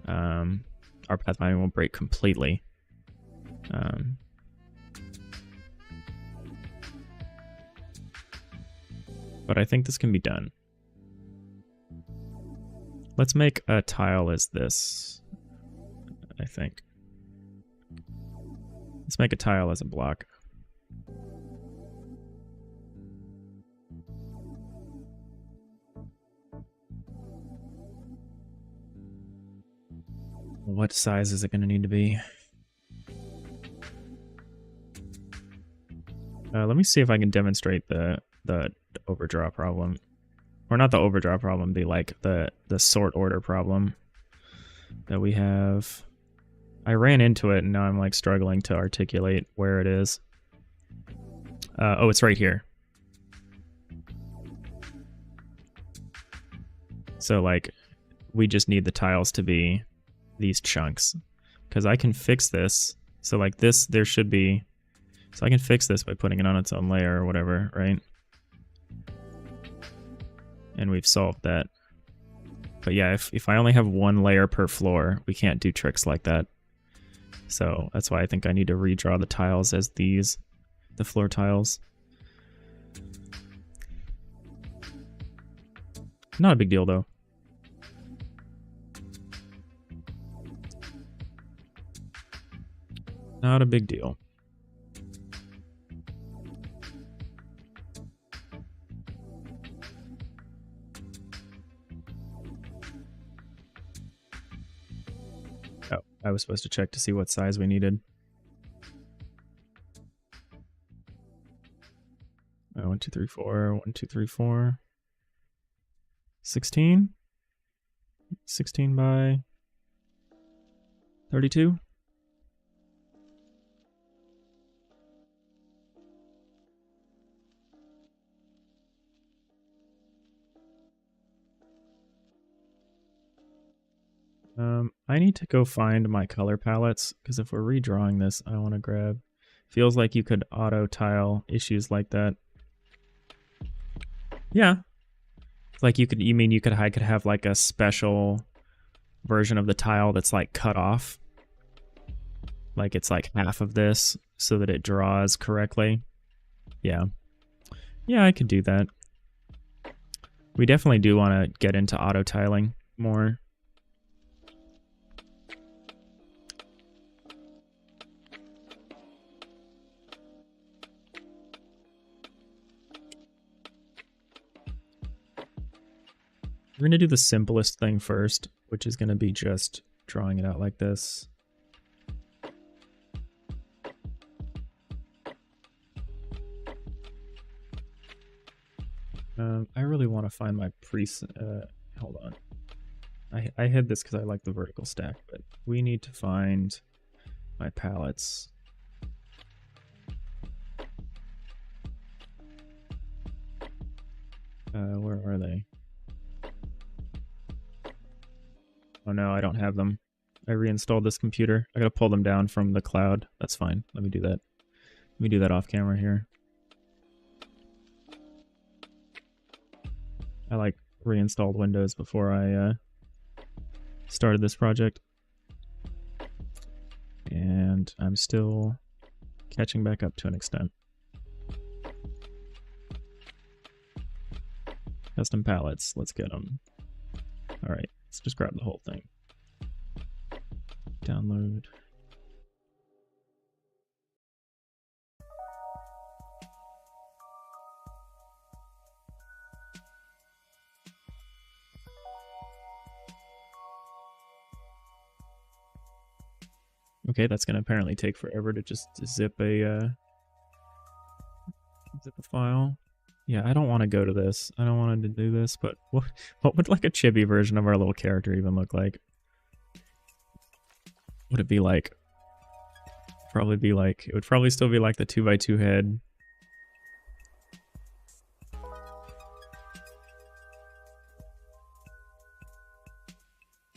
Our pathfinding will break completely. But I think this can be done. Let's make a tile as this, I think. Let's make a tile as a block. What size is it going to need to be? Let me see if I can demonstrate the overdraw problem. Or not the overdraw problem, the sort order problem that we have. I ran into it and now I'm like struggling to articulate where it is. Oh, it's right here. So like, we just need the tiles to be these chunks, because I can fix this. So like this, there should be, so I can fix this by putting it on its own layer or whatever, right? And we've solved that. But yeah, if I only have one layer per floor, we can't do tricks like that. So that's why I think I need to redraw the tiles as these, the floor tiles. Not a big deal though. Not a big deal. Oh, I was supposed to check to see what size we needed. 1, 2, 3, 4. 1, 2, 3, 4. 16? 16 by 32? I need to go find my color palettes, because if we're redrawing this, I want to grab... Feels like you could auto-tile issues like that. Yeah. Like you could, I could have like a special version of the tile that's like cut off. Like it's like half of this so that it draws correctly. Yeah. Yeah, I could do that. We definitely do want to get into auto-tiling more. We're going to do the simplest thing first, which is going to be just drawing it out like this. I really want to find my hold on. I hid this because I like the vertical stack, but we need to find my palettes. Where are they? Oh no, I don't have them. I reinstalled this computer. I gotta pull them down from the cloud. That's fine. Let me do that. Let me do that off camera here. I like reinstalled Windows before I started this project. And I'm still catching back up to an extent. Custom pallets. Let's get them. All right, let's just grab the whole thing. Download. Okay, that's gonna apparently take forever to just zip a file. Yeah, I don't want to go to this. I don't want to do this, but what would like a chibi version of our little character even look like? Would it be like? Probably be like, it would probably still be like the 2x2 head.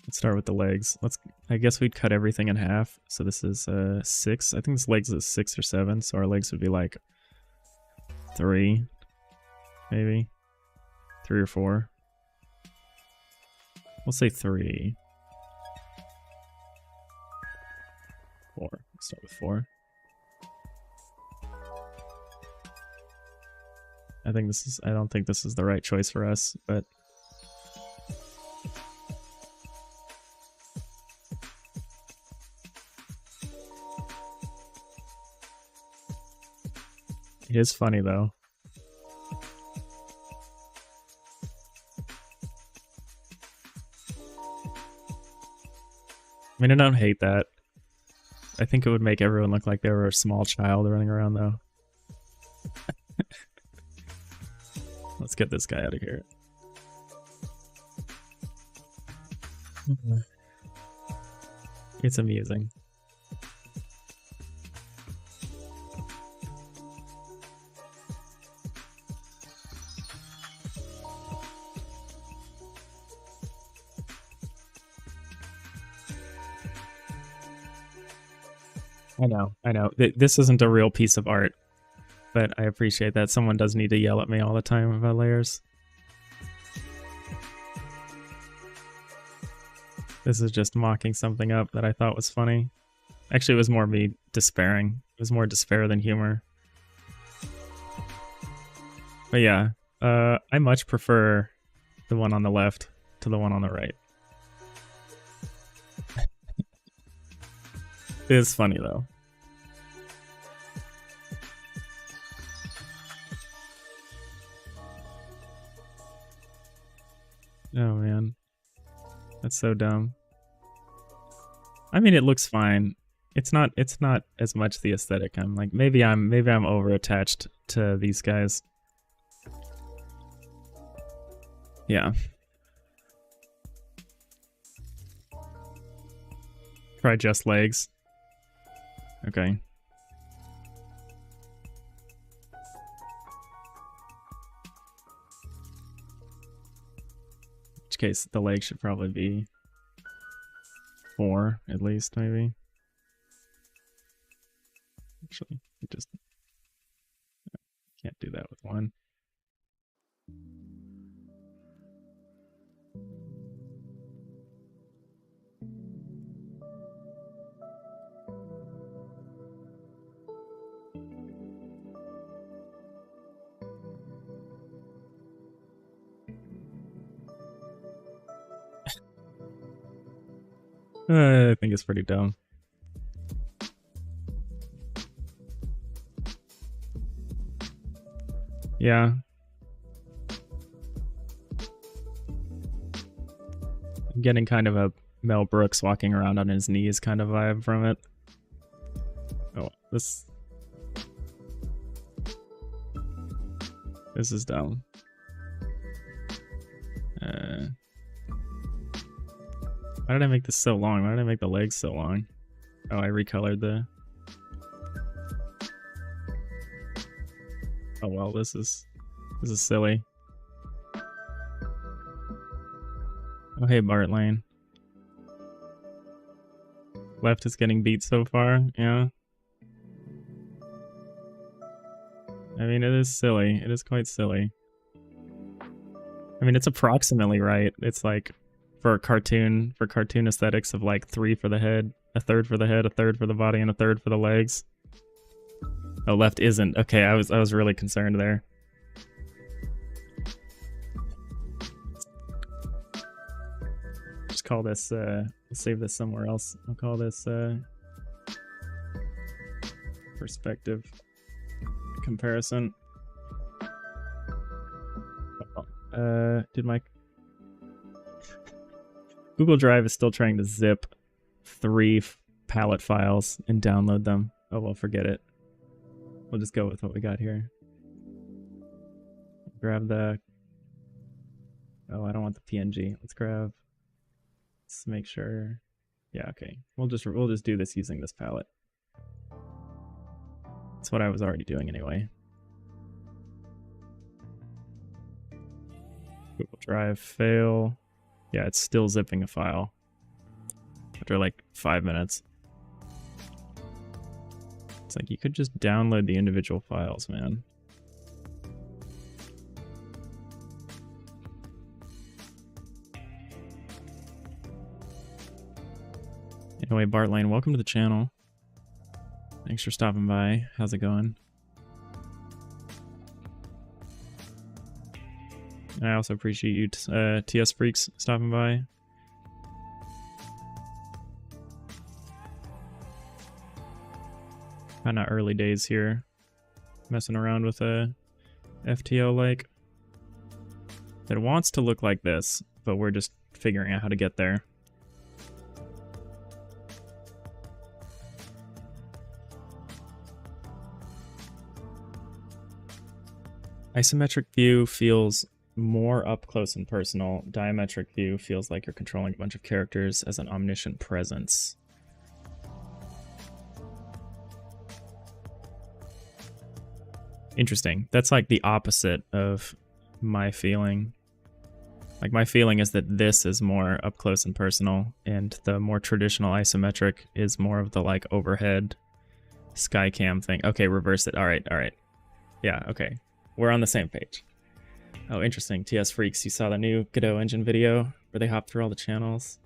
Let's start with the legs. I guess we'd cut everything in half. So this is 6. I think this legs is 6 or 7. So our legs would be like 3, maybe 3 or 4. We'll say 3. 4. Let's start with 4. I don't think this is the right choice for us, but it is funny though. I mean, I don't hate that. I think it would make everyone look like they were a small child running around though. Let's get this guy out of here. It's amusing. I know. This isn't a real piece of art, but I appreciate that. Someone does need to yell at me all the time about layers. This is just mocking something up that I thought was funny. Actually, it was more me despairing. It was more despair than humor. But yeah, I much prefer the one on the left to the one on the right. It is funny though. Oh man, that's so dumb. I mean, it looks fine. It's not as much the aesthetic. I'm like, maybe I'm over attached to these guys. Yeah. Try just legs. Okay. In which case, the leg should probably be 4 at least, maybe. Actually, it just can't do that with 1. I think it's pretty dumb. Yeah. I'm getting kind of a Mel Brooks walking around on his knees kind of vibe from it. Oh, this is dumb. Why did I make this so long? Why did I make the legs so long? Oh, I recolored the... Oh well, this is silly. Oh hey, Bart Lane. Left is getting beat so far, yeah. I mean, it is silly. It is quite silly. I mean, it's approximately right. It's like for cartoon aesthetics of like 3 for the head, a third for the head, a third for the body, and a third for the legs. Oh, left isn't. Okay, I was really concerned there. call this, we'll save this somewhere else. I'll call this perspective comparison. Did my Google Drive is still trying to zip 3 palette files and download them. Oh well, forget it. We'll just go with what we got here. Grab the... Oh, I don't want the PNG. Let's make sure. Yeah, okay. We'll just do this using this palette. That's what I was already doing anyway. Google Drive fail. Yeah, it's still zipping a file after like 5 minutes. It's like you could just download the individual files, man. Anyway, Bart Lane, welcome to the channel. Thanks for stopping by. How's it going? And I also appreciate you, TS Freaks, stopping by. Kind of early days here. Messing around with a FTL-like. It wants to look like this, but we're just figuring out how to get there. Isometric view feels more up close and personal. Diametric view feels like you're controlling a bunch of characters as an omniscient presence. Interesting. That's like the opposite of my feeling. Like my feeling is that this is more up close and personal, and the more traditional isometric is more of the like overhead sky cam thing. Okay, reverse it. All right. Yeah, okay. We're on the same page. Oh, interesting. TS Freaks, you saw the new Godot engine video where they hop through all the channels?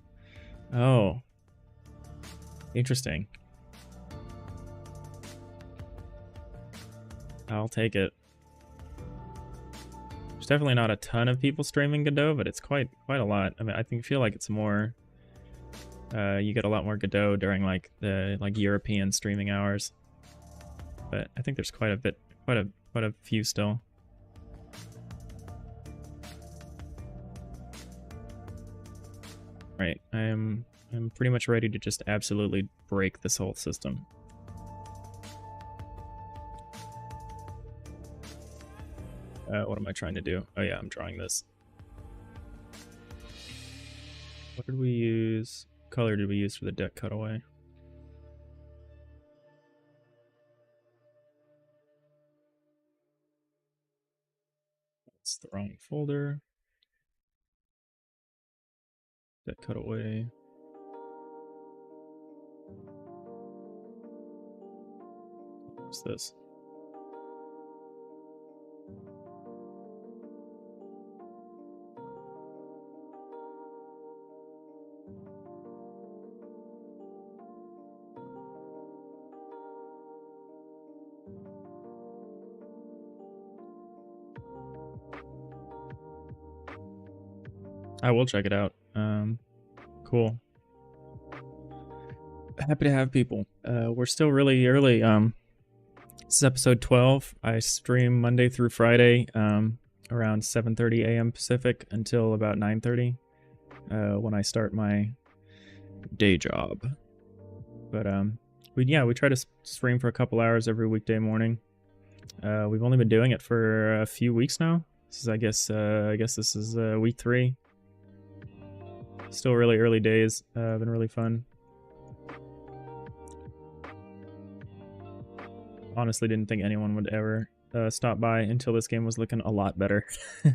Oh. Interesting. I'll take it. There's definitely not a ton of people streaming Godot, but it's quite a lot. I mean, I feel like it's more... you get a lot more Godot during like the European streaming hours. But I think there's quite a few still. Right, I'm pretty much ready to just absolutely break this whole system. What am I trying to do? Oh yeah, I'm drawing this. What did we use? Color did we use for the deck cutaway? That's the wrong folder. Deck cutaway. What's this? I will check it out. Cool. Happy to have people. We're still really early. This is episode 12. I stream Monday through Friday around 7:30 a.m. Pacific until about 9:30 when I start my day job. But we try to stream for a couple hours every weekday morning. We've only been doing it for a few weeks now. This is, I guess this is week 3. Still really early days. Been really fun. Honestly, didn't think anyone would ever stop by until this game was looking a lot better. All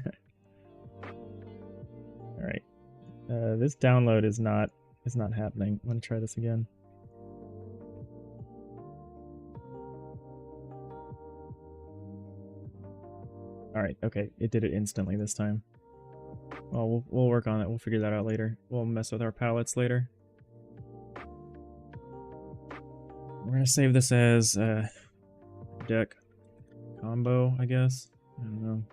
right, this download is not happening. I'm gonna try this again. All right, okay, it did it instantly this time. Well, we'll work on it. We'll figure that out later. We'll mess with our palettes later. We're gonna save this as deck combo, I guess. I don't know.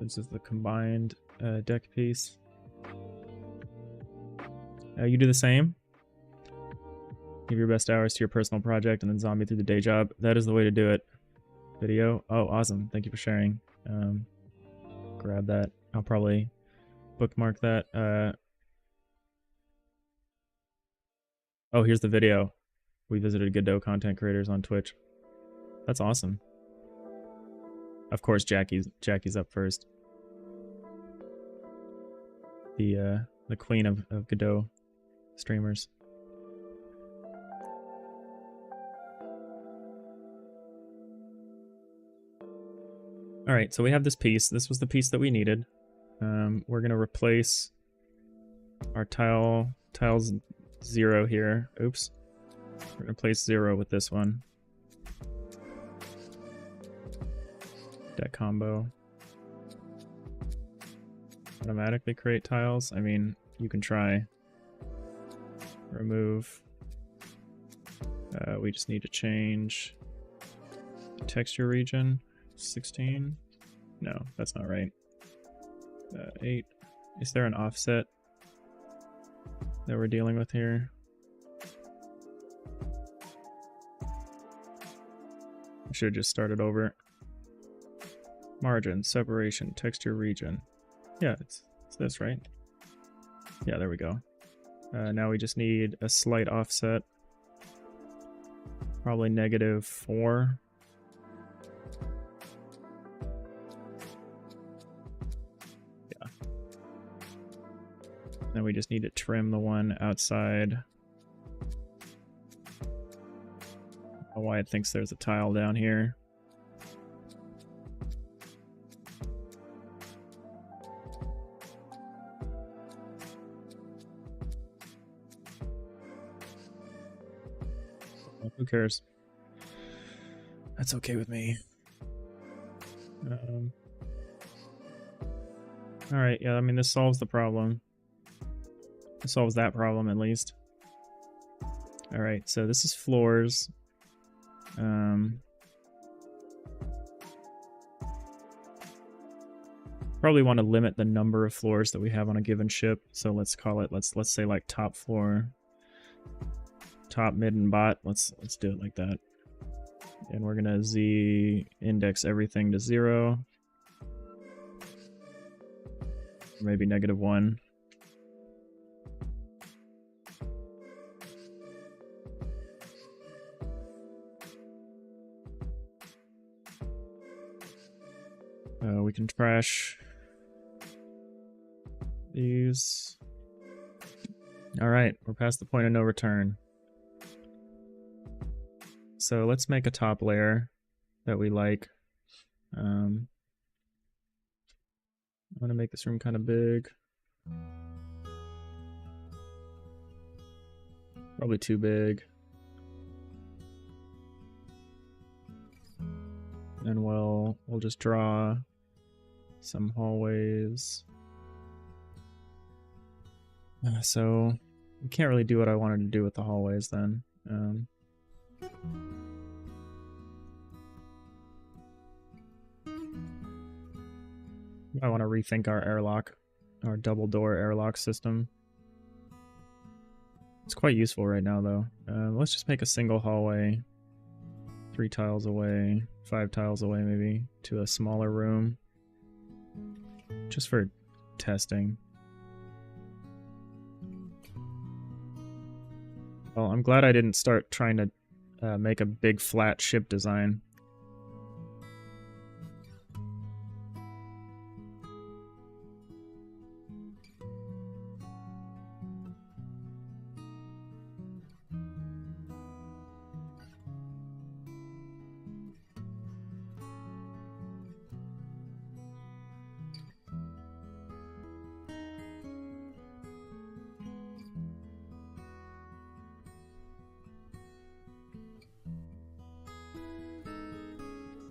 This is the combined deck piece. You do the same. Give your best hours to your personal project and then zombie through the day job. That is the way to do it. Video. Oh, awesome. Thank you for sharing. Grab that. I'll probably bookmark that. Oh, here's the video. We visited Godot content creators on Twitch. That's awesome. Of course, Jackie's up first. The queen of Godot streamers. All right, so we have this piece. This was the piece that we needed. We're gonna replace our tiles 0 here. Oops. We're gonna place 0 with this one. Deck combo. Automatically create tiles. I mean, you can try. Remove. We just need to change the texture region. 16. No, that's not right. 8. Is there an offset that we're dealing with here? I should have just started over. Margin, separation, texture region. Yeah, it's this, right? Yeah, there we go. Now we just need a slight offset. Probably -4. Yeah. Then we just need to trim the one outside. I don't know why it thinks there's a tile down here. Who cares? That's okay with me. Alright, yeah, I mean, this solves the problem. It solves that problem, at least. Alright, so this is floors. Probably want to limit the number of floors that we have on a given ship. So let's call it, let's say like top floor. Top, mid, and bot. Let's do it like that. And we're gonna Z index everything to 0. Maybe -1. We can trash these. All right, we're past the point of no return. So let's make a top layer that we like. I'm gonna make this room kind of big. Probably too big. And we'll just draw some hallways. So we can't really do what I wanted to do with the hallways then. I want to rethink our airlock, our double door airlock system. It's quite useful right now though. Let's just make a single hallway, 3 tiles away, 5 tiles away maybe, to a smaller room. Just for testing. Well, I'm glad I didn't start trying to make a big flat ship design.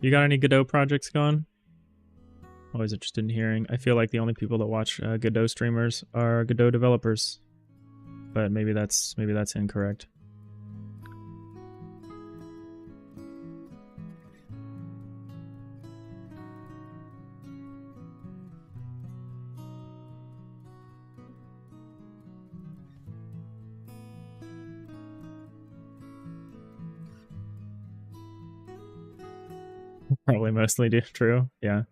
You got any Godot projects going? Always interested in hearing. I feel like the only people that watch Godot streamers are Godot developers, but maybe that's incorrect. Probably mostly true. Yeah.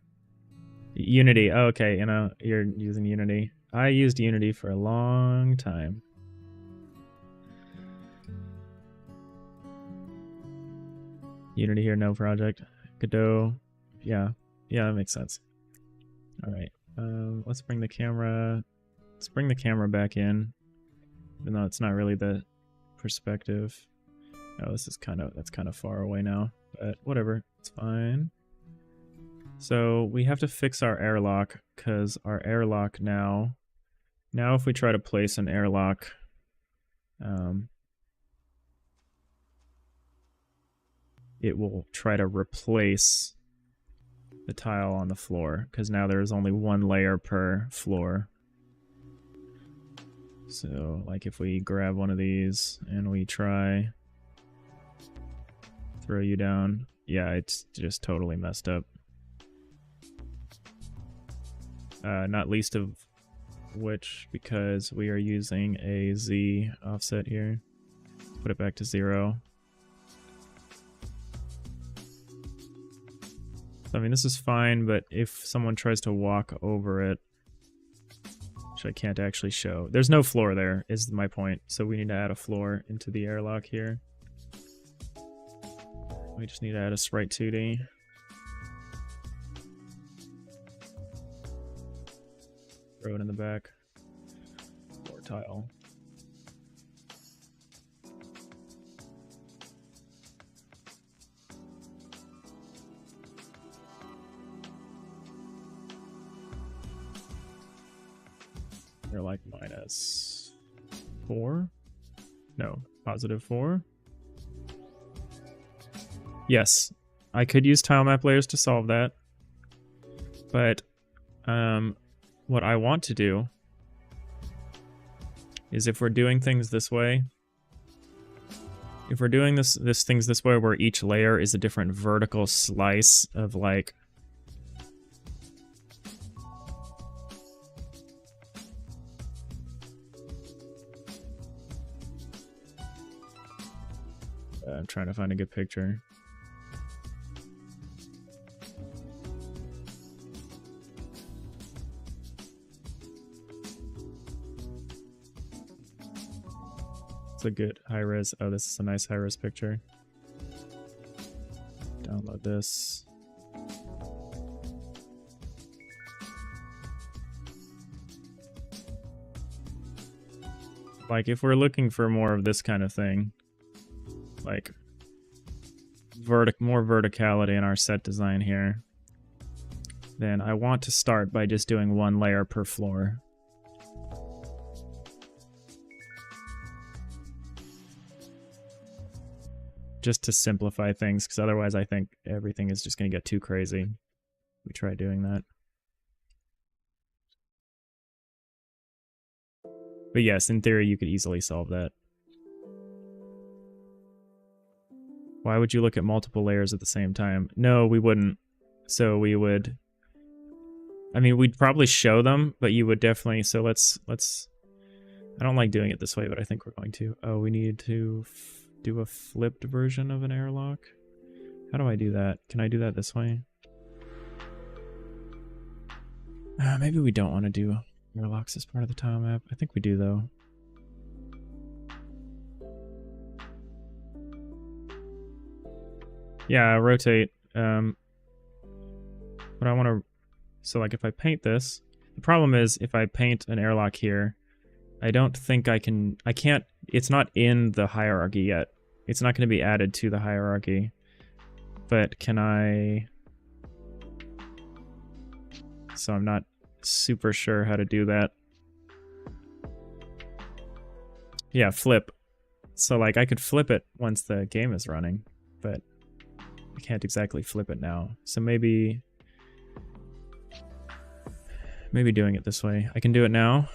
Unity. Oh, okay, you know, you're using Unity. I used Unity for a long time. Unity here, no project. Godot. Yeah. Yeah, that makes sense. All right. Let's bring the camera. Let's bring the camera back in, even though it's not really the perspective. Oh, this is that's kind of far away now, but whatever, it's fine. So we have to fix our airlock, because our airlock now if we try to place an airlock, it will try to replace the tile on the floor, because now there's only one layer per floor. So, like, if we grab one of these and we try throw you down, yeah, it's just totally messed up. Not least of which because we are using a Z offset here. Let's put it back to 0. So, I mean, this is fine, but if someone tries to walk over it, which I can't actually show. There's no floor there, is my point. So we need to add a floor into the airlock here. We just need to add a sprite 2D. Throw it in the back. Floor tile. They're like -4? No, +4. Yes, I could use tilemap layers to solve that. But what I want to do is, if we're doing things this way, if we're doing things this way where each layer is a different vertical slice of like I'm trying to find a good picture. It's a good high-res. Oh, this is a nice high-res picture. Download this. Like, if we're looking for more of this kind of thing, like more verticality in our set design here, then I want to start by just doing one layer per floor. Just to simplify things, because otherwise I think everything is just going to get too crazy. We try doing that. But yes, in theory, you could easily solve that. Why would you look at multiple layers at the same time? No, we wouldn't. So we would... I mean, we'd probably show them, but you would definitely... So let's... I don't like doing it this way, but I think we're going to. Oh, we need to do a flipped version of an airlock. How do I do that? Can I do that this way? Maybe we don't want to do airlocks as part of the tile map. I think we do, though. Yeah, rotate. But I want to... So, like, if I paint this... The problem is, if I paint an airlock here, I don't think I can... I can't... It's not in the hierarchy yet. It's not going to be added to the hierarchy. But can I... So I'm not super sure how to do that. Yeah, flip. So, like, I could flip it once the game is running, but I can't exactly flip it now. So maybe doing it this way. I can do it now.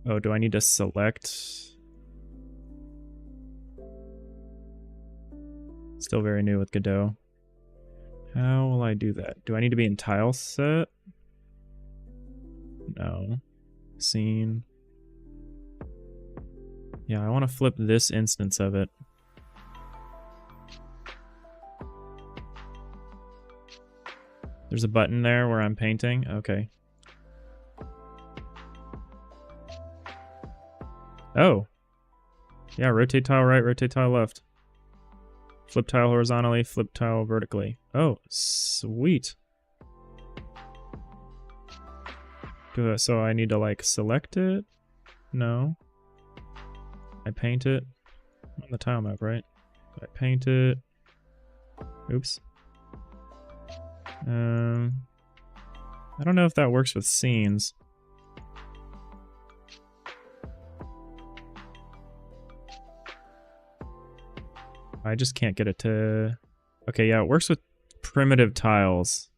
Oh, do I need to select? Still very new with Godot. How will I do that? Do I need to be in tile set? No. Scene. Yeah, I want to flip this instance of it. There's a button there where I'm painting. Okay. Oh. Yeah, rotate tile right, rotate tile left. Flip tile horizontally, flip tile vertically. Oh, sweet. So I need to like select it? No. I paint it on the tile map, right? I paint it. Oops. I don't know if that works with scenes. I just can't get it to... Okay, yeah, it works with primitive tiles.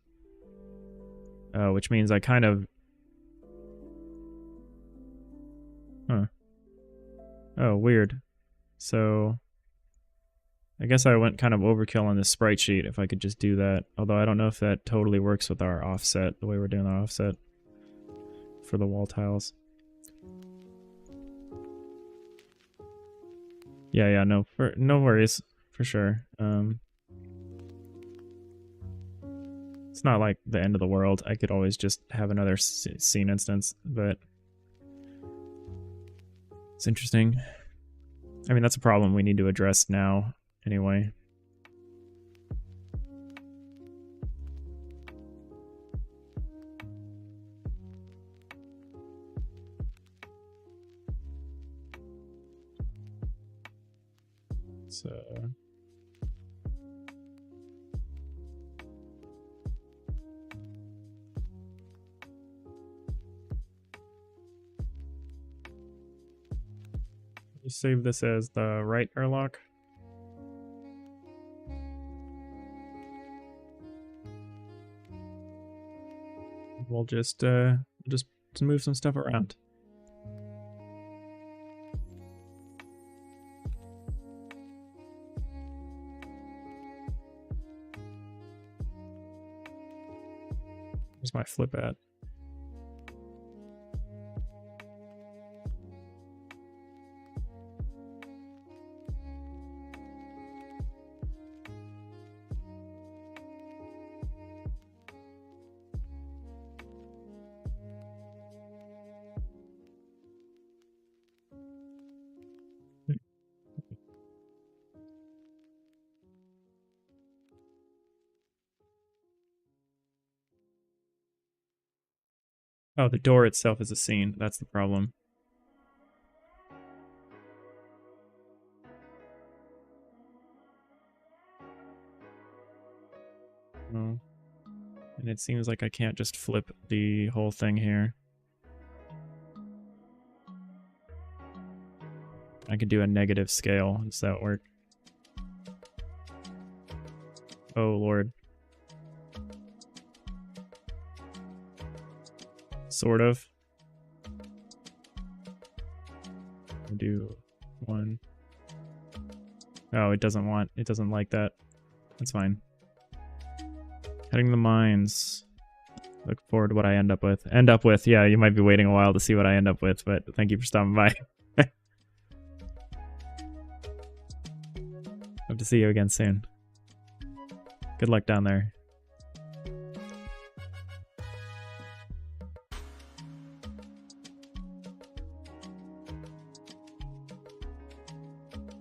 Which means I kind of... Huh. Oh, weird. So... I guess I went kind of overkill on this sprite sheet if I could just do that. Although I don't know if that totally works with our offset, the way we're doing the offset for the wall tiles. Yeah, no worries, for sure. It's not like the end of the world. I could always just have another scene instance, but it's interesting. I mean, that's a problem we need to address now, anyway. So... You save this as the right airlock. We'll just move some stuff around. Where's my flip at? Oh, the door itself is a scene. That's the problem. Oh. And it seems like I can't just flip the whole thing here. I could do a negative scale. Does that work? Oh, Lord. Sort of. I'll do one. Oh, it doesn't like that. That's fine. Heading the mines. Look forward to what I end up with. Yeah, you might be waiting a while to see what I end up with, but thank you for stopping by. Hope to see you again soon. Good luck down there.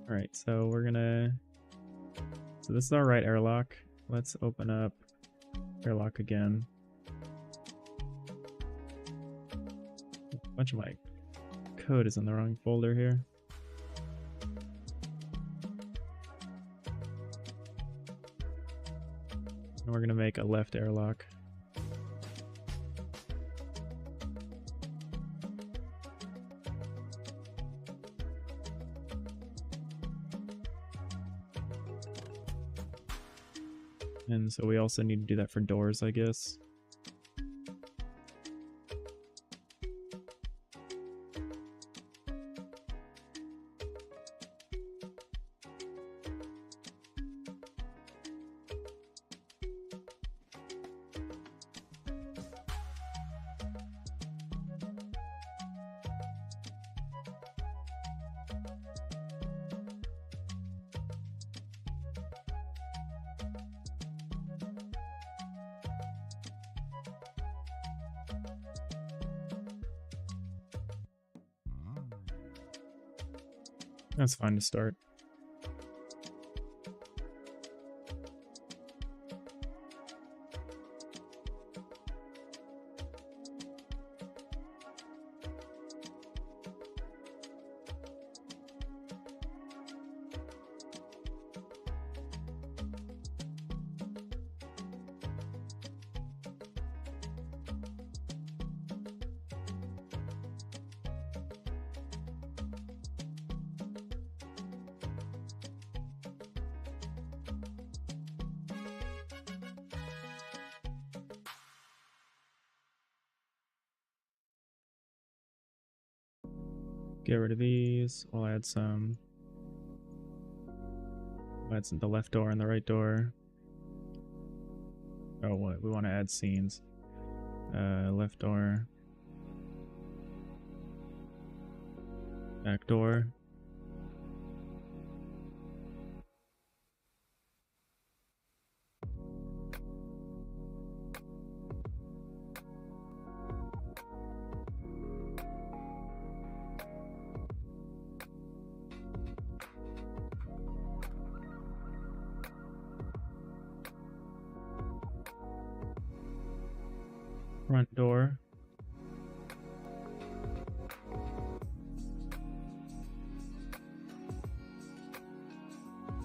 Alright, so we're gonna... So this is our right airlock. Let's open up airlock again. A bunch of my code is in the wrong folder here. And we're gonna make a left airlock. And so we also need to do that for doors, I guess. That's fine to start. Get rid of these. We'll add some. Add the left door and the right door. Oh, what? We want to add scenes. Left door. Back door. Front door.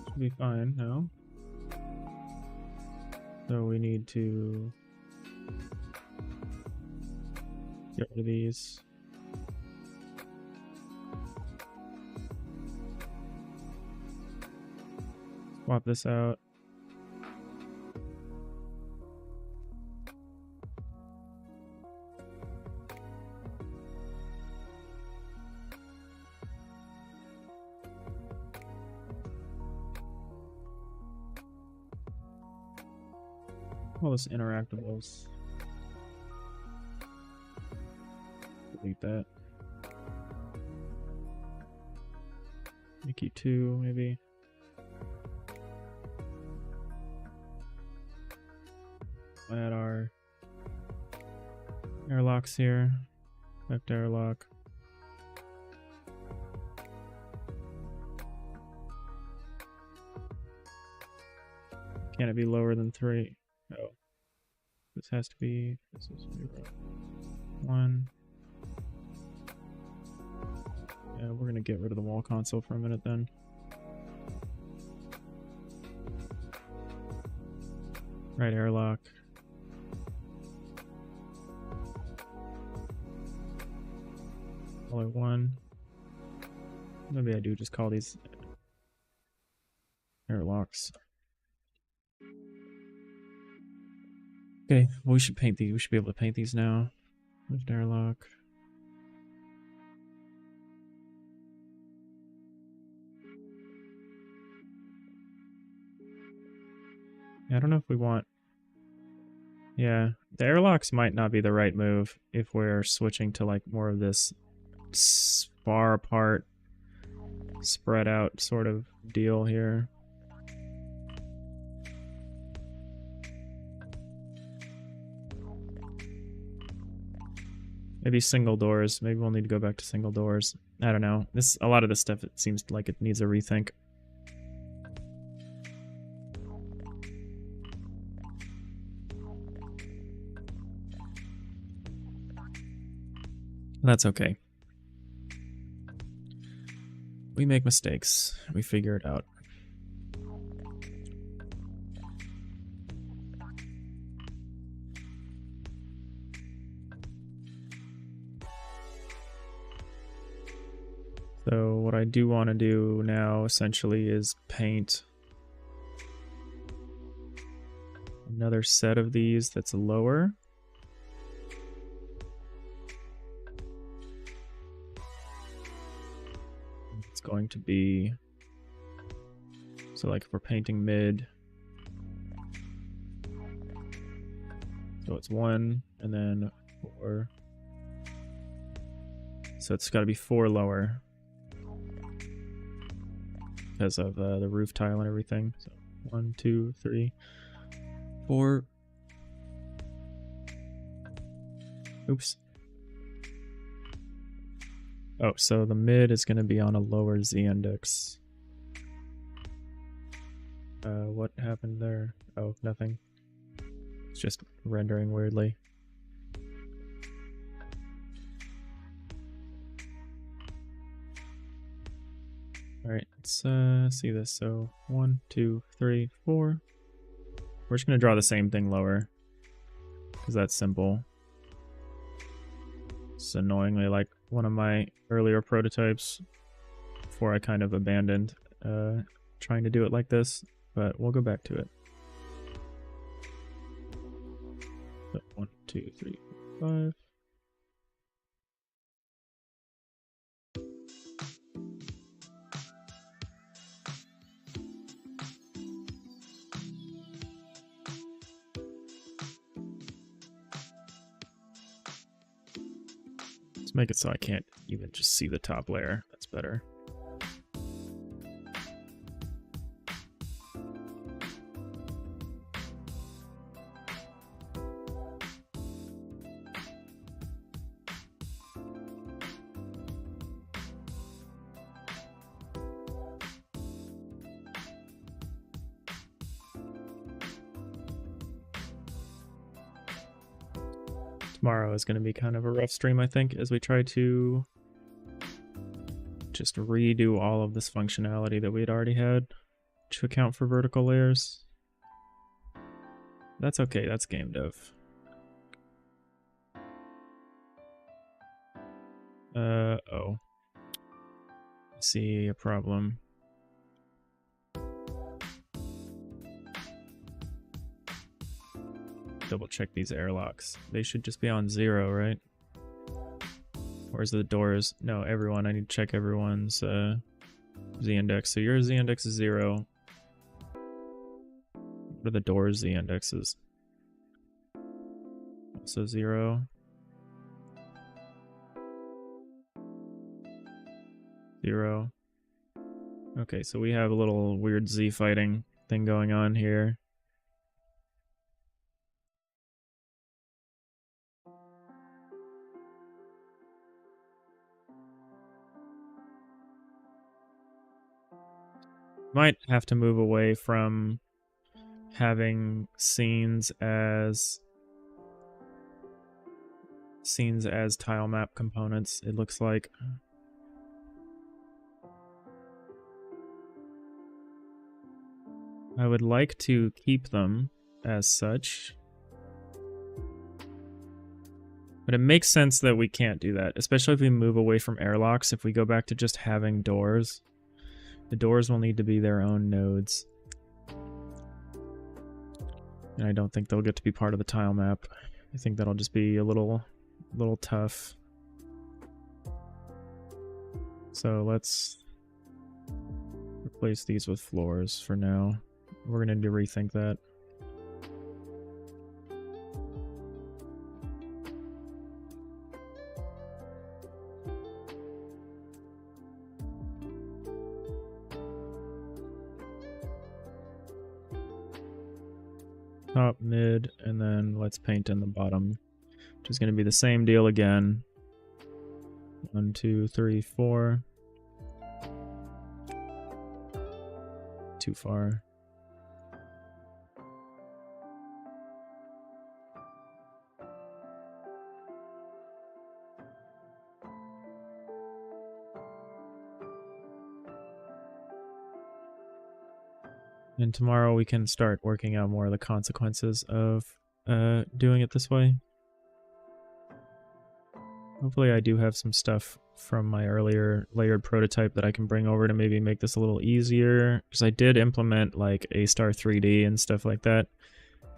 Should be fine now. So we need to get rid of these. Swap this out. All this interactables. Delete that. Make you 2, maybe. Add our airlocks here. Back to airlock. Can it be lower than 3? Oh. This has to be, this is 1. Yeah, we're gonna get rid of the wall console for a minute then. Right airlock. Only 1. Maybe I do just call these airlocks. Okay, well, we should paint these. We should be able to paint these now. There's an airlock. Yeah, I don't know if we want... Yeah, the airlocks might not be the right move if we're switching to like more of this far apart, spread out sort of deal here. Maybe single doors. Maybe we'll need to go back to single doors. I don't know. A lot of this stuff, it seems like it needs a rethink. That's okay. We make mistakes. We figure it out. So what I do want to do now essentially is paint another set of these that's lower. It's going to be, so like if we're painting mid, so it's 1 and then 4. So it's got to be 4 lower. Because of the roof tile and everything. So 1, 2, 3, 4. Oops. Oh, so the mid is going to be on a lower z-index. What happened there? Oh, nothing. It's just rendering weirdly. Alright, let's see this. So 1, 2, 3, 4. We're just going to draw the same thing lower, because that's simple. It's annoyingly like one of my earlier prototypes before I kind of abandoned trying to do it like this, but we'll go back to it. So 1, 2, 3, 4, 5. Let's make it so I can't even just see the top layer. That's better. Tomorrow is going to be kind of a rough stream, I think, as we try to just redo all of this functionality that we had already had to account for vertical layers. That's okay, that's game dev. Oh. I see a problem. Double check these airlocks. They should just be on 0, right? Where's the doors? No, everyone. I need to check everyone's z-index. So your z-index is 0. What are the doors z-indexes? Also 0. 0. Okay, so we have a little weird z fighting thing going on here. Might have to move away from having scenes as tile map components, it looks like. I would like to keep them as such, but it makes sense that we can't do that, especially if we move away from airlocks. If we go back to just having doors, the doors will need to be their own nodes. And I don't think they'll get to be part of the tile map. I think that'll just be a little tough. So let's replace these with floors for now. We're gonna need to rethink that. Top, mid, and then let's paint in the bottom, which is going to be the same deal again. 1, 2, 3, 4. Too far. And tomorrow we can start working out more of the consequences of doing it this way. Hopefully I do have some stuff from my earlier layered prototype that I can bring over to maybe make this a little easier. Because I did implement like A-star 3D and stuff like that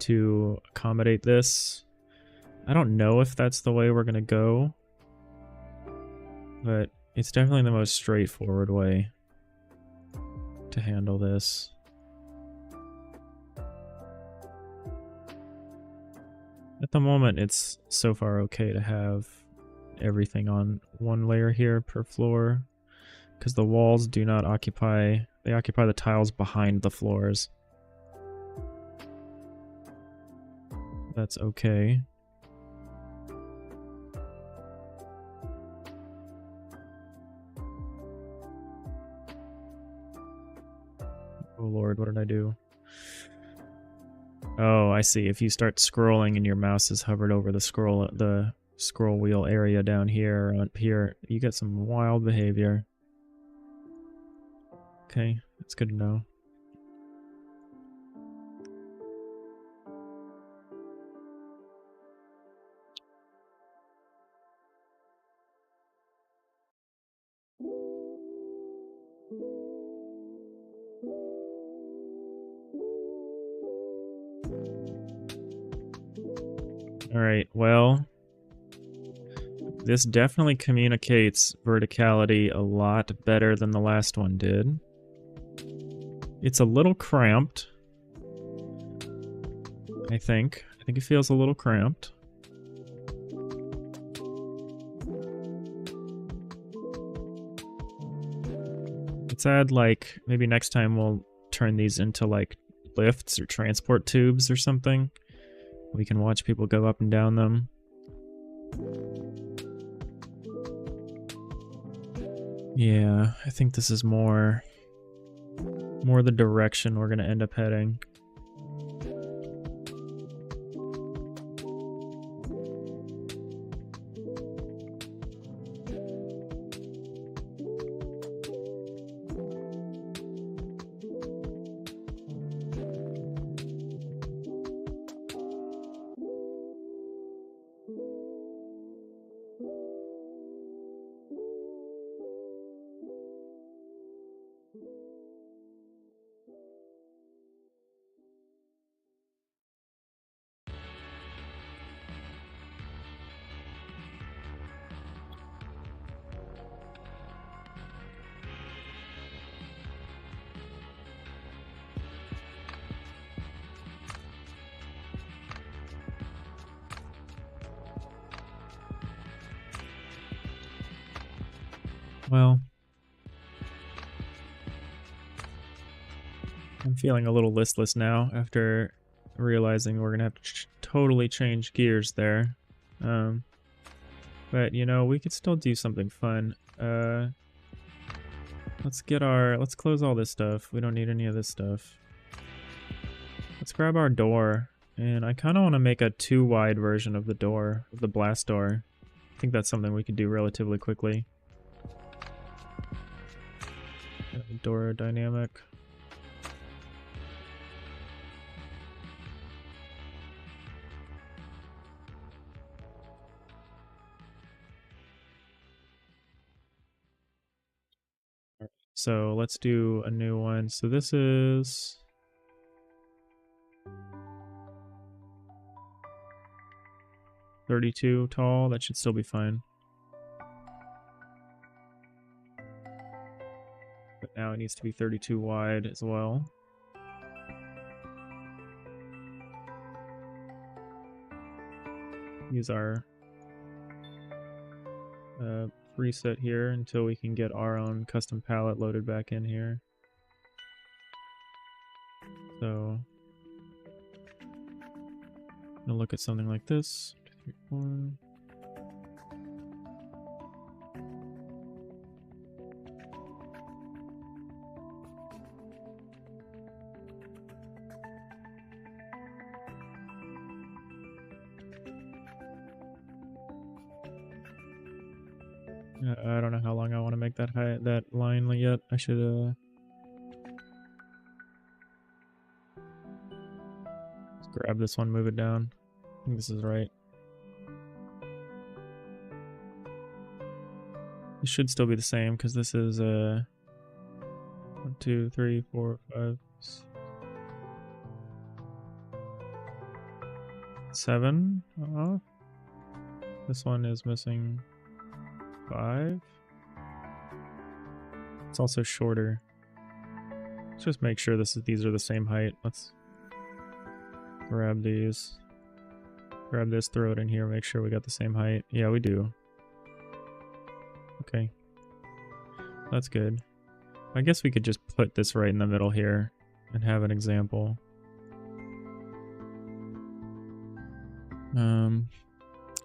to accommodate this. I don't know if that's the way we're going to go, but it's definitely the most straightforward way to handle this. At the moment, it's so far okay to have everything on one layer here per floor, because the walls do not occupy, they occupy the tiles behind the floors. That's okay. Oh lord, what did I do? Oh, I see. If you start scrolling and your mouse is hovered over the scroll wheel area down here or up here, you get some wild behavior. Okay, that's good to know. Alright, well, this definitely communicates verticality a lot better than the last one did. It's a little cramped, I think. I think it feels a little cramped. Let's add, like, maybe next time we'll turn these into, like, lifts or transport tubes or something. We can watch people go up and down them. Yeah, I think this is more the direction we're gonna end up heading. Well, I'm feeling a little listless now after realizing we're gonna have to totally change gears there. But you know, we could still do something fun. Let's close all this stuff. We don't need any of this stuff. Let's grab our door, and I kind of want to make a 2-wide version of the door, of the blast door. I think that's something we could do relatively quickly. Door dynamic. So let's do a new one. So this is 32 tall. That should still be fine. But now it needs to be 32 wide as well. Use our preset here until we can get our own custom palette loaded back in here. So I'm gonna look at something like this. 2, 3, 4. I don't know how long I want to make that line yet. I should let's grab this one, move it down. I think this is right. It should still be the same because this is 1, 2, 3, 4, 5, 6, 7. This one is missing 5. It's also shorter. Let's just make sure these are the same height. Let's grab these. Grab this, throw it in here, make sure we got the same height. Yeah, we do. Okay. That's good. I guess we could just put this right in the middle here and have an example.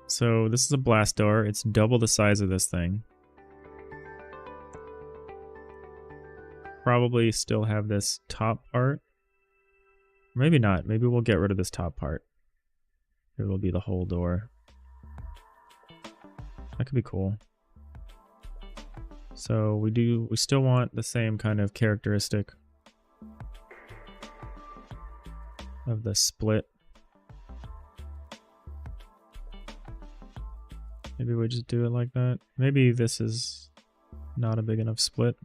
So this is a blast door. It's double the size of this thing. probably still have this top part. Maybe not. Maybe we'll get rid of this top part. It will be the whole door. That could be cool. So we still want the same kind of characteristic of the split. Maybe we just do it like that. Maybe this is not a big enough split.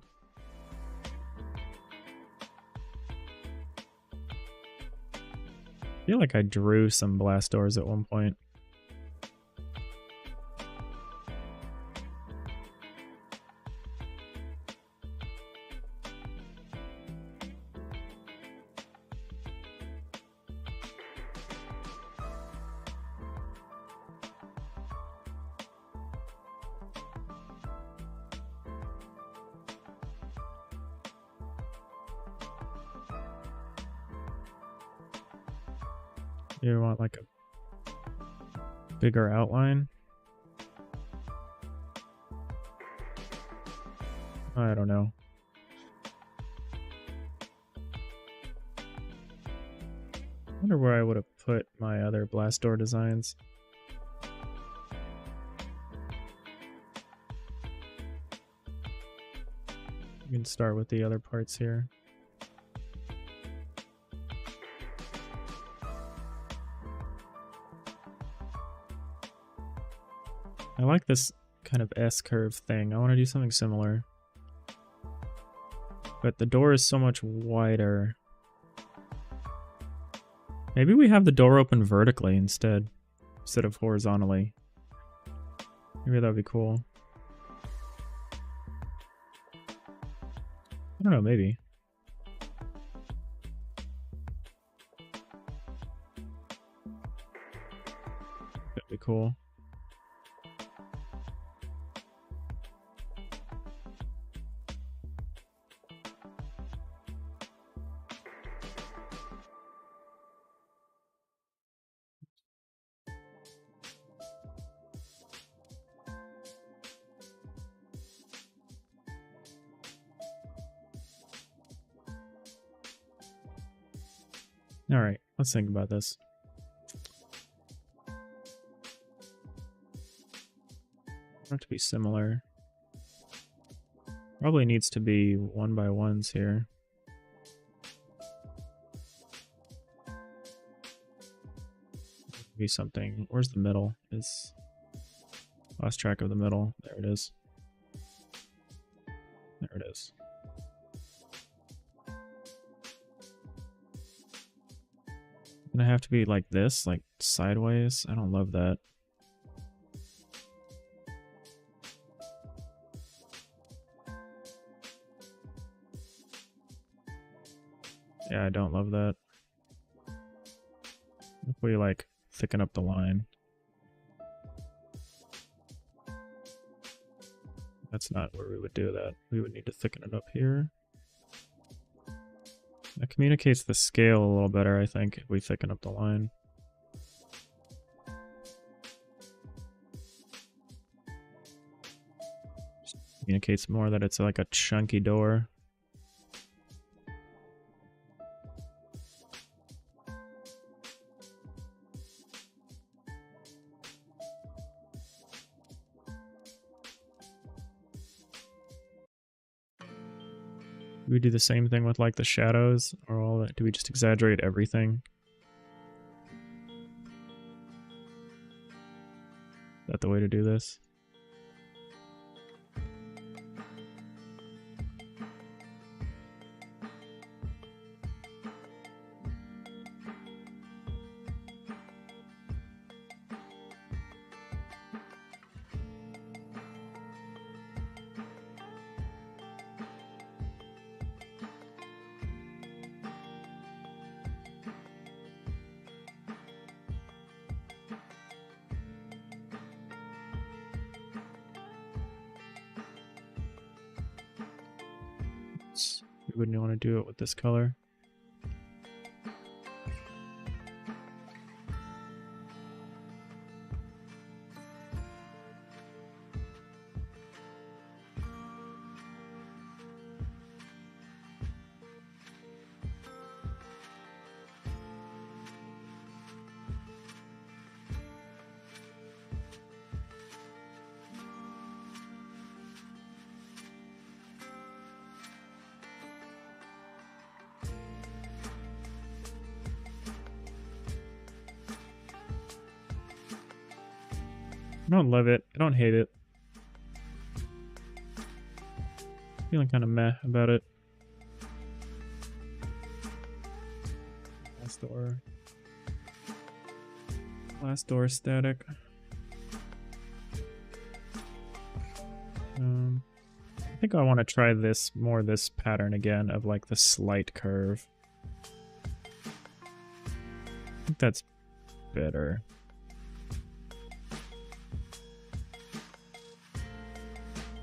I feel like I drew some blast doors at one point. You want like a bigger outline? I don't know. I wonder where I would have put my other blast door designs. You can start with the other parts here. I like this kind of S-curve thing. I want to do something similar. But the door is so much wider. Maybe we have the door open vertically instead of horizontally. Maybe that would be cool. I don't know, maybe. That'd be cool. All right, let's think about this. Want it to be similar. Probably needs to be 1x1s here. Be something. Where's the middle? Lost track of the middle. There it is. There it is. Gonna have to be like this, like sideways. I don't love that. Yeah, I don't love that. If we like thicken up the line. That's not where we would do that. We would need to thicken it up here. That communicates the scale a little better, I think, if we thicken up the line. Just communicates more that it's like a chunky door. Do we do the same thing with like the shadows or all that? Do we just exaggerate everything? Is that the way to do this? We wouldn't want to do it with this color. I don't love it. I don't hate it. Feeling kind of meh about it. Last door static. I think I want to try this pattern again of like the slight curve. I think that's better.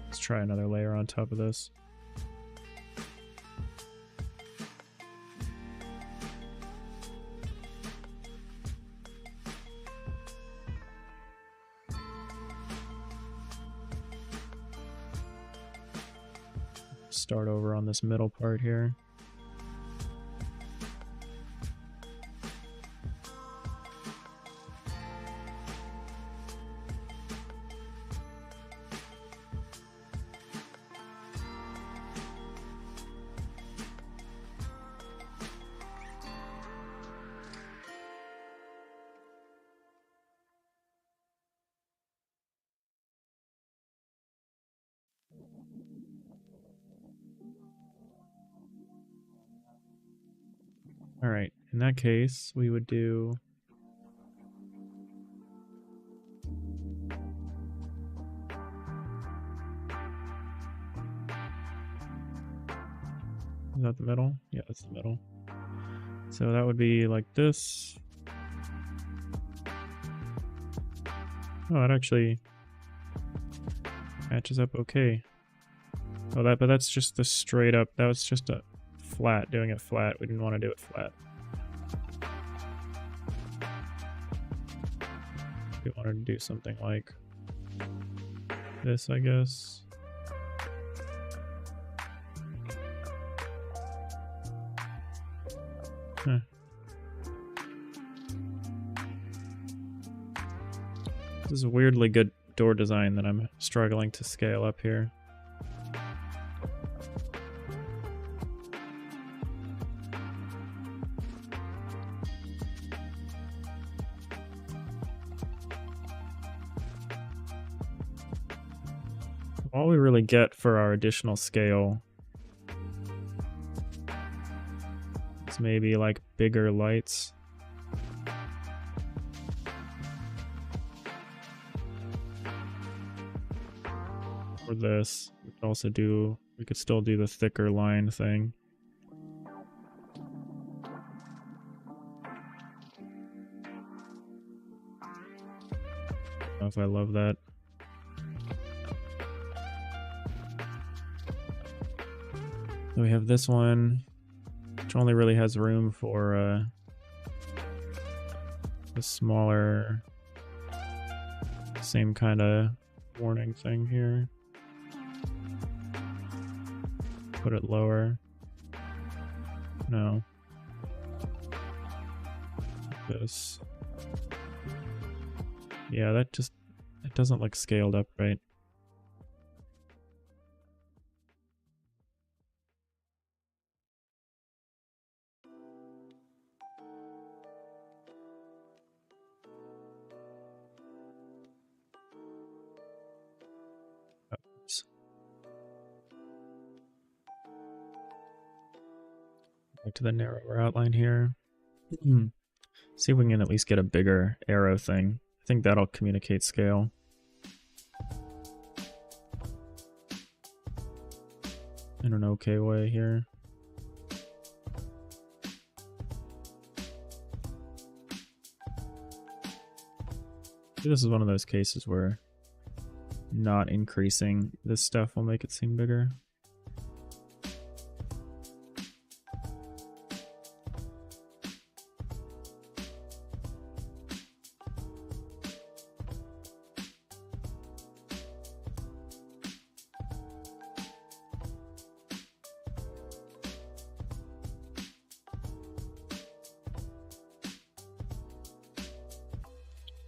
Let's try another layer on top of this. Start over on this middle part here. All right, in that case, we would do is that the middle? Yeah, that's the middle. So that would be like this. Oh, it actually matches up okay. Oh, but that's just the straight up. That was just a flat, doing it flat. We didn't want to do it flat. We wanted to do something like this, I guess. Huh. This is a weirdly good door design that I'm struggling to scale up here. All we really get for our additional scale is maybe like bigger lights. Or this. We could also do, we could still do the thicker line thing. I don't know if I love that. So we have this one, which only really has room for the smaller, same kind of warning thing here. Put it lower. No. This. Yeah, that just, it doesn't look scaled up right. Back to the narrower outline here. See if we can at least get a bigger arrow thing. I think that'll communicate scale. In an okay way here. This is one of those cases where not increasing this stuff will make it seem bigger.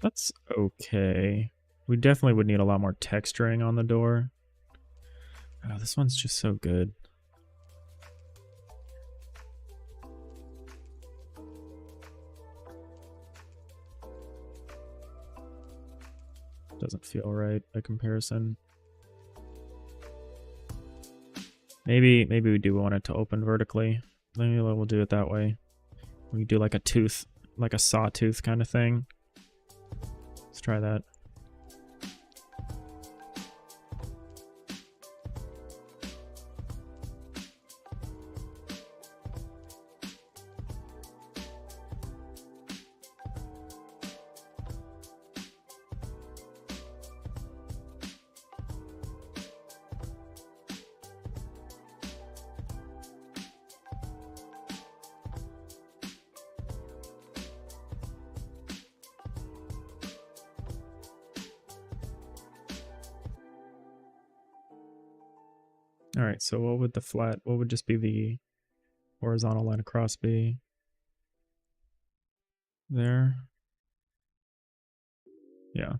That's okay. We definitely would need a lot more texturing on the door. Oh, this one's just so good. doesn't feel right, a comparison. Maybe we do want it to open vertically. Maybe we'll do it that way. We do like a tooth, like a sawtooth kind of thing. Let's try that. All right, so what would just be the horizontal line across be? There. Yeah.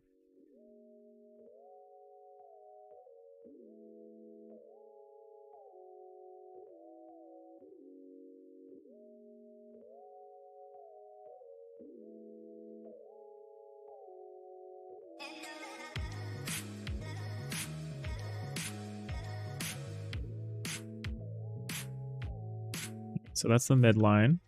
So that's the midline.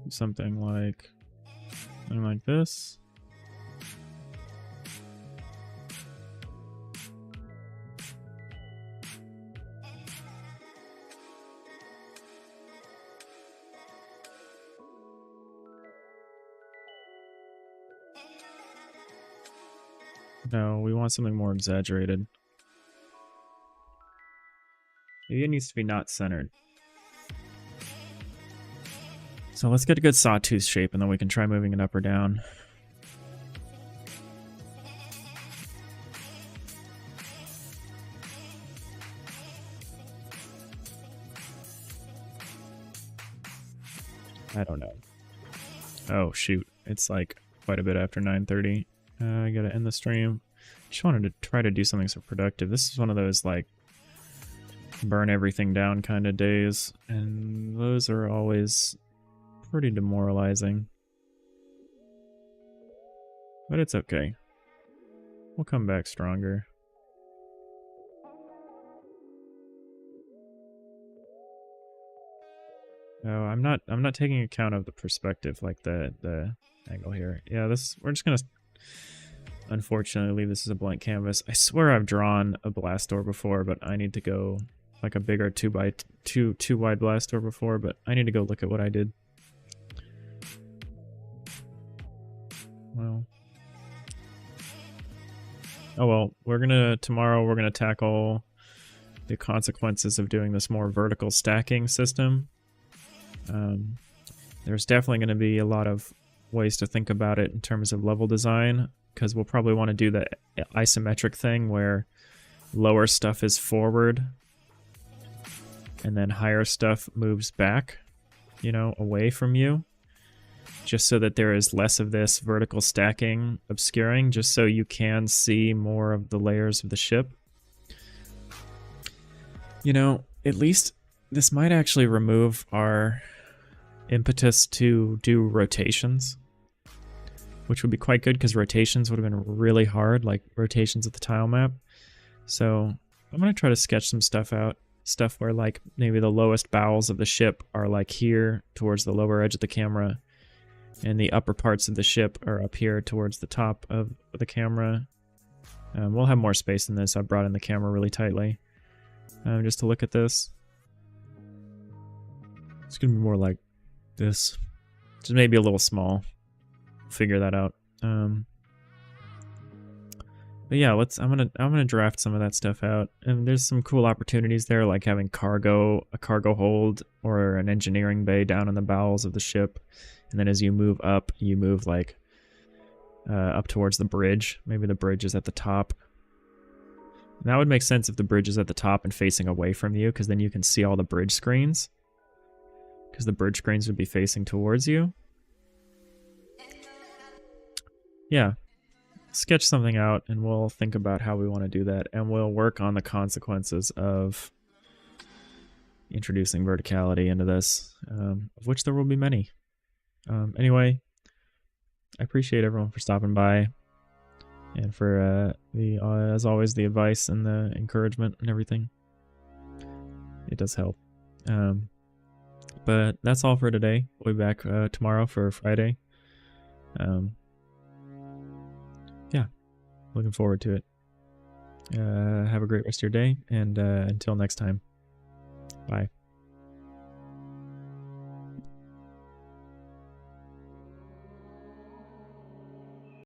Something like this. No, we want something more exaggerated. Maybe it needs to be not centered. So let's get a good sawtooth shape and then we can try moving it up or down. I don't know. Oh shoot, it's like quite a bit after 9:30. I gotta end the stream. Just wanted to try to do something so productive. This is one of those like burn everything down kind of days, and those are always pretty demoralizing. But it's okay. We'll come back stronger. No, I'm not taking account of the perspective, like the angle here. Yeah, we're just gonna unfortunately leave this as a blank canvas. I swear I've drawn a blast door before, but I need to go like a bigger 2x2 wide blast door before, but I need to go look at what I did. Well. Oh well, tomorrow we're gonna tackle the consequences of doing this more vertical stacking system. There's definitely going to be a lot of ways to think about it in terms of level design, because we'll probably want to do the isometric thing where lower stuff is forward and then higher stuff moves back, you know, away from you, just so that there is less of this vertical stacking obscuring, just so you can see more of the layers of the ship. You know, at least this might actually remove our impetus to do rotations, which would be quite good because rotations would have been really hard, like rotations of the tile map. So I'm going to try to sketch some stuff out, stuff where like maybe the lowest bowels of the ship are like here towards the lower edge of the camera, and the upper parts of the ship are up here towards the top of the camera. We'll have more space than this. I brought in the camera really tightly just to look at this. It's going to be more like this, just maybe a little small. Figure that out. But yeah, I'm gonna draft some of that stuff out, and there's some cool opportunities there, like having a cargo hold or an engineering bay down in the bowels of the ship, and then as you move up, you move like up towards the bridge. Maybe the bridge is at the top. And that would make sense if the bridge is at the top and facing away from you, because then you can see all the bridge screens. Because the bridge screens would be facing towards you. Yeah. sketch something out, and we'll think about how we want to do that, and we'll work on the consequences of introducing verticality into this, of which there will be many. Anyway, I appreciate everyone for stopping by, and for as always, the advice and the encouragement and everything. It does help. But that's all for today. We'll be back tomorrow for Friday. Yeah, looking forward to it. Have a great rest of your day, and until next time, bye.